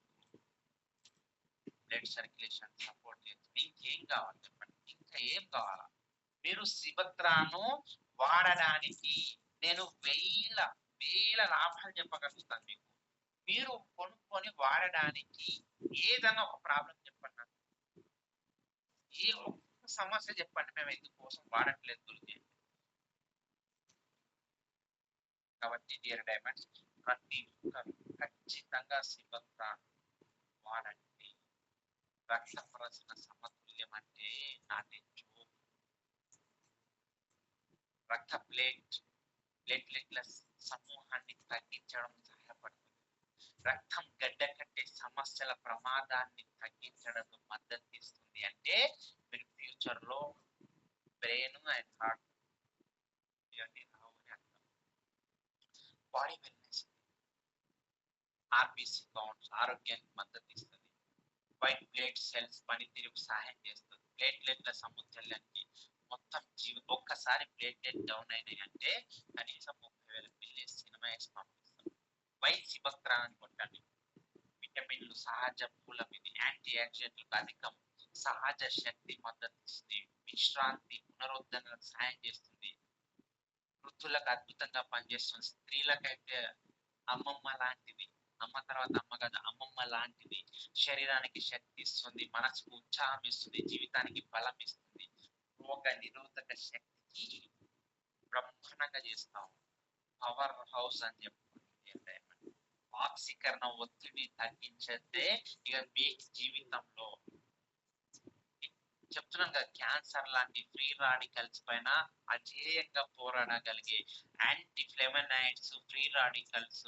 బ్లడ్ సర్క్యులేషన్ సపోర్ట్ చేస్తుంది. ఇంకేం కావాలి చెప్పండి? ఇంకా ఏం కావాలా? మీరు సిబక్త్రాను వాడడానికి నేను వేల లాభాలు చెప్పగలుగుతాను మీకు. మీరు కొనుక్కొని వాడడానికి ఏదన్నా ఒక ప్రాబ్లం చెప్పండి నాకు. ఏ ఒక్క సమస్య చెప్పండి, మేము ఎందుకోసం వాడట్లేదు గురించి. కాబట్టి డియర్ డైమండ్స్, ప్రతి ఒక్కరు ఖచ్చితంగా సిబక్తాన్ వాడండి. రక్త ప్రసరణ సమతుల్యం అంటే నాటి రక్త ప్లేట్లెట్ల సమూహాన్ని తగ్గించడం సహాయపడుతుంది. రక్తం గడ్డ కట్టే సమస్యల ప్రమాదాన్ని తగ్గించడంలో మద్దతు ఇస్తుంది. అంటే మీరు ఫ్యూచర్ లో brain and heart body wellness, RBC counts ఆరోగ్యానికి మద్దతు ఇస్తుంది. వైట్ బ్లడ్ సెల్స్ పనితీరుకు సహాయం చేస్తుంది. ప్లేట్లెట్ల సమతుల్యానికి మొత్తం ఒక్కసారి ప్లేట్లెట్ డౌన్ అయినాయి అంటే కనీసం 30,000 మిల్లీస్ సినిమా పంపిస్తారు. వైట్ సిబక్త్రాన్ అని కొట్టండి. విటమిన్లు సహజ మూలం, ఇది యాంటీ ఆక్సిడెంట్లకు అధికం, సహజ శక్తి మద్దతు ఇస్తుంది, విశ్రాంతి పునరుద్ధరణకు సహాయం చేస్తుంది, వృద్ధులకు అద్భుతంగా పనిచేస్తుంది, స్త్రీలకైతే అమ్మమ్మ లాంటిది, అమ్మ తర్వాత అమ్మ కదా, అమ్మమ్మ లాంటిది, శరీరానికి శక్తి ఇస్తుంది, మనసుకు ఉత్సాహం ఇస్తుంది, జీవితానికి బలం ఇస్తుంది, రోగ నిరోధక శక్తికి బ్రహ్మాండంగా చేస్తాం. పవర్ హౌస్ అని చెప్పుకుంటుంది. ఆక్సీకరణ ఒత్తిడి తగ్గించేదే ఇక మీ జీవితంలో చెప్తున్నాను కదా, క్యాన్సర్ లాంటి ఫ్రీ రాడికల్స్ పైన అజేయంగా పోరాడగలిగే anti flavonoids, free radicals,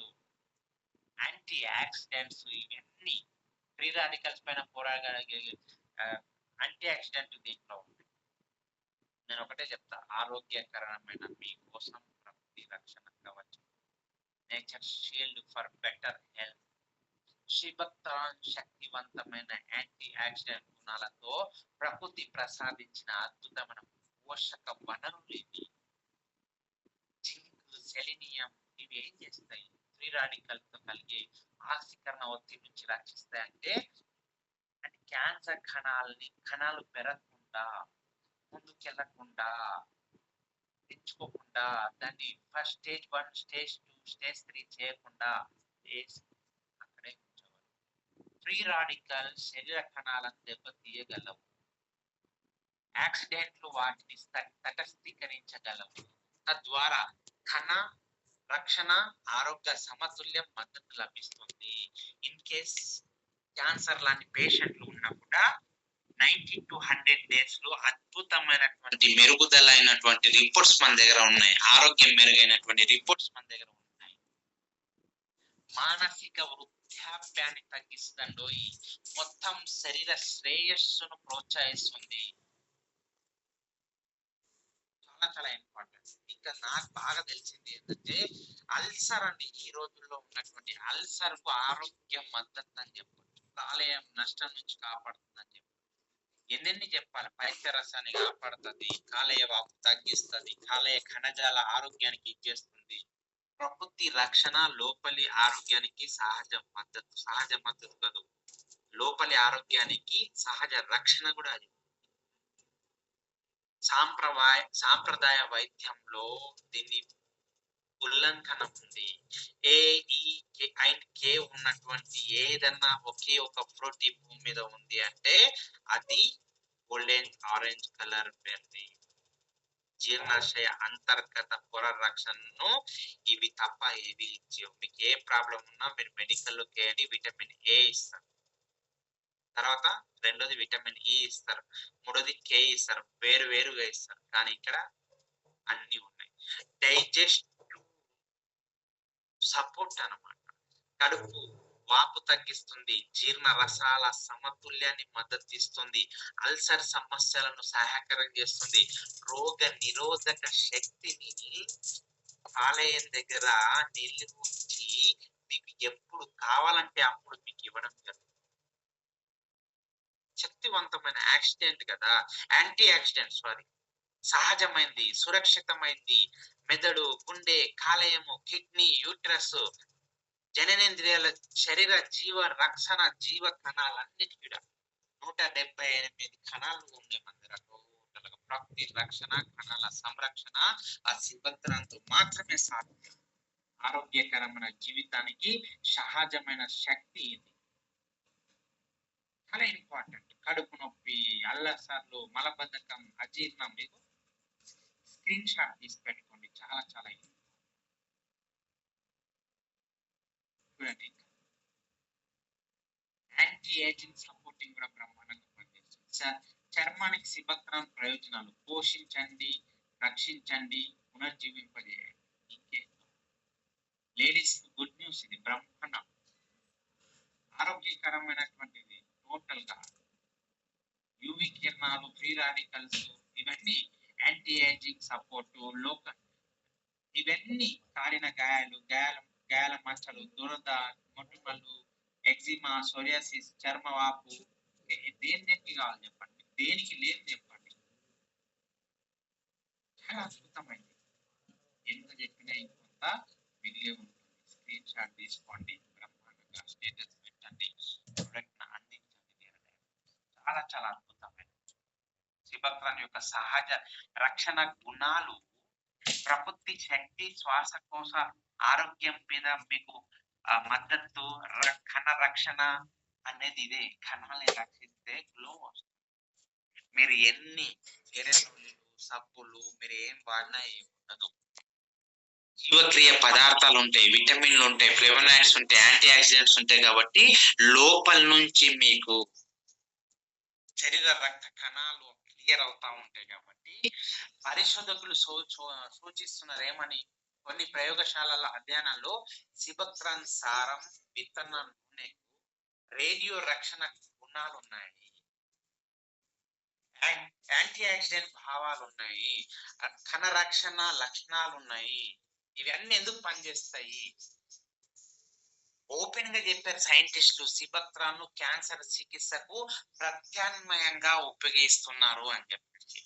antioxidants, ఇవన్నీ ఫ్రీ రాడికల్స్ పైన పోరాడగలిగే యాంటీ ఆక్సిడెంట్ దీంట్లో ఉంది. నేను ఒకటే చెప్తా, ఆరోగ్యకరమైన మీకోసం ప్రకృతి రక్షణ కవచం, nature shield for better health. Sea buckthorn శక్తివంతమైన యాంటీ ఆక్సిడెంట్ గుణాలతో ప్రకృతి ప్రసాదించిన అద్భుతమైన పోషక వనరులు ఇవి. జింక్, సెలీనియం ఇవి ఏం చేస్తాయి? ఫ్రీ రాడికల్ తో కలిగే ఆక్సీకరణ ఒత్తిడి నుంచి రక్షిస్తాయి. అంటే క్యాన్సర్ కణాలు పెరగకుండా, ముందుకెళ్లకుండా, తెచ్చుకోకుండా, దాన్ని ఫస్ట్ స్టేజ్ 1, స్టేజ్ 2, స్టేజ్ 3 చేయకుండా అక్కడే ఉంచవాలి. ఫ్రీ రాడికల్ శరీర కణాలను దెబ్బతీయగలవు, యాక్సిడెంట్లు వాటిని తటస్థీకరించగలవు. తద్వారా కణ రక్షణ, ఆరోగ్య సమతుల్యం మద్దతు లభిస్తుంది. ఇన్ కేస్ క్యాన్సర్ లాంటి పేషెంట్లు ఉన్నా కూడా 90 to 100 days లో అద్భుతమైనటువంటి మెరుగుదల అయినటువంటి రిపోర్ట్స్ మన దగ్గర ఉన్నాయి. ఆరోగ్యం మెరుగైనటువంటి రిపోర్ట్స్ మన దగ్గర ఉన్నాయి. మానసిక వృద్ధాప్యాన్ని తగ్గిస్తుంది, మొత్తం శరీర శ్రేయస్సును ప్రోత్సహిస్తుంది. చాలా చాలా ఇంపార్టెంట్. ఇంకా నాకు బాగా తెలిసింది ఏంటంటే అల్సర్ అండి. ఈ రోజుల్లో ఉన్నటువంటి అల్సర్ కు ఆరోగ్య మద్దతు అని చెప్పొచ్చు. కాలేయం నష్టం నుంచి కాపాడుతుంది అని చెప్పి ఎన్నెన్ని చెప్పాలి. పైత్యరసాన్ని కాపాడుతుంది, కాలేయ వాపు తగ్గిస్తుంది, కాలేయ కణజాల ఆరోగ్యానికి ఇచ్చేస్తుంది. ప్రకృతి రక్షణ లోపలి ఆరోగ్యానికి సహజ మద్దతు కాదు, లోపలి ఆరోగ్యానికి సహజ రక్షణ కూడా అది. సాంప్రదాయ వైద్యంలో దీన్ని ఉల్లంఘన ఉంది. కే ఉన్నటువంటి ఏదన్నా ఒకే ఒక ఫ్రూట్ ఈ భూమి మీద ఉంది అంటే అది గోల్డెన్ ఆరెంజ్ కలర్ బెర్రీ. జీర్ణాశయ అంతర్గత పొర రక్షణను ఇవి తప్ప ఏవి ఇచ్చేవి. మీకు ఏ ప్రాబ్లం ఉన్నా మీరు మెడికల్ లో కేని విటమిన్ ఏ ఇస్తారు, తర్వాత రెండోది విటమిన్ ఈ ఇస్తారు, మూడోది కే ఇస్తారు, వేరుగా ఇస్తారు. కానీ ఇక్కడ అన్ని ఉన్నాయి. డైజెస్ట్ సపోర్ట్ అన్నమాట. కడుపు వాపు తగ్గిస్తుంది, జీర్ణ రసాల సమతుల్యాన్ని మద్దతు ఇస్తుంది, అల్సర్ సమస్యలను సహాయకరం చేస్తుంది, రోగ నిరోధక శక్తిని కాలేయం దగ్గర నీళ్లు ఉంచి మీకు ఎప్పుడు కావాలంటే అప్పుడు మీకు ఇవ్వడం జరుగుతుంది. శక్తివంతమైన యాక్సిడెంట్ కదా, యాంటీ ఆక్సిడెంట్ సహజమైంది, సురక్షితమైంది. మెదడు, గుండె, కాలేయము, కిడ్నీ, యూట్రస్, జననేంద్రియాల శరీర జీవ రక్షణ జీవ కణాలన్నిటి కూడా 178 కణాలు ఉన్నాయి మన దగ్గర. టోటల్గా ప్రకృతి రక్షణ, కణాల సంరక్షణ ఆ సిబక్తాన్తో మాత్రమే సాధ్యం. ఆరోగ్యకరమైన జీవితానికి సహజమైన శక్తి ఇది. చాలా ఇంపార్టెంట్. కడుపు నొప్పి, అల్లసర్లు, మలబద్ధకం, అజీర్ణం, మీకు స్క్రీన్ షాట్ తీసి పెట్టుకోండి. చాలా చాలా చూడండి. యాంటీ ఏజింగ్ సపోర్టింగ్ కూడా బ్రహ్మాండంగా పనిచేస్తుంది. చర్మానికి సిబక్రాన్ ప్రయోజనాలు: పోషించండి, రక్షించండి, పునర్జీవింపజేయండి. ఇంకే లేడీస్ గుడ్ న్యూస్ ఇది, బ్రహ్మాండం. ఆరోగ్యకరమైనటువంటిది టోటల్ గా. యూవి కిరణాలు, ఫ్రీ రాడికల్స్, ఇవన్నీ యాంటీ ఏజింగ్ సపోర్టు, లోకల్, ఇవన్నీ కాలిన గాయాలు, గాయాల మచ్చలు, దురద, మొటిమలు, ఎగ్జిమా, సోరియాసిస్, చర్మవాపు, దేనికి కావాలి చెప్పండి, దేనికి లేదు చెప్పండి. చాలా అద్భుతమైంది. ఎంత చెప్పినా ఇంకొంత మిగిలి ఉంటుంది. స్క్రీన్ షాట్ తీసుకోండి, బ్రహ్మాండంగా స్టేటస్ పెట్టండి, ప్రొడక్ట్ అందించండి. చాలా చాలా అద్భుతమైనది. సిబక్రాన్ యొక్క సహజ రక్షణ గుణాలు, ప్రకృతి శక్తి, శ్వాసకోశ ఆరోగ్యం మీద మీకు మద్దతు, కణ రక్షణ అనేది ఇదే. కణాలని రక్షిస్తే గ్లో వస్తుంది. మీరు ఎన్ని సబ్బులు మీరు ఏం వాడినా ఏం ఉండదు. జీవక్రియ పదార్థాలు ఉంటాయి, విటమిన్లు ఉంటాయి, ఫ్లేవనాయిడ్స్ ఉంటాయి, యాంటీ ఆక్సిడెంట్స్ ఉంటాయి. కాబట్టి లోపల నుంచి మీకు శరీర రక్త కణాలు క్లియర్ అవుతా ఉంటాయి. కాబట్టి పరిశోధకులు సూచిస్తున్నారు ఏమని, కొన్ని ప్రయోగశాలల అధ్యయనాల్లో సిబక్రాన్ సారం, విత్తన నూనెకు రేడియో రక్షణ గుణాలు ఉన్నాయి, యాంటీ ఆక్సిడెంట్ భావాలు ఉన్నాయి, కణ రక్షణ లక్షణాలు ఉన్నాయి. ఇవన్నీ ఎందుకు పనిచేస్తాయి? ఓపెన్ గా చెప్పారు సైంటిస్టులు. సిబక్రాన్ క్యాన్సర్ చికిత్సకు ప్రత్యామ్నాయంగా ఉపయోగిస్తున్నారు అని చెప్పి.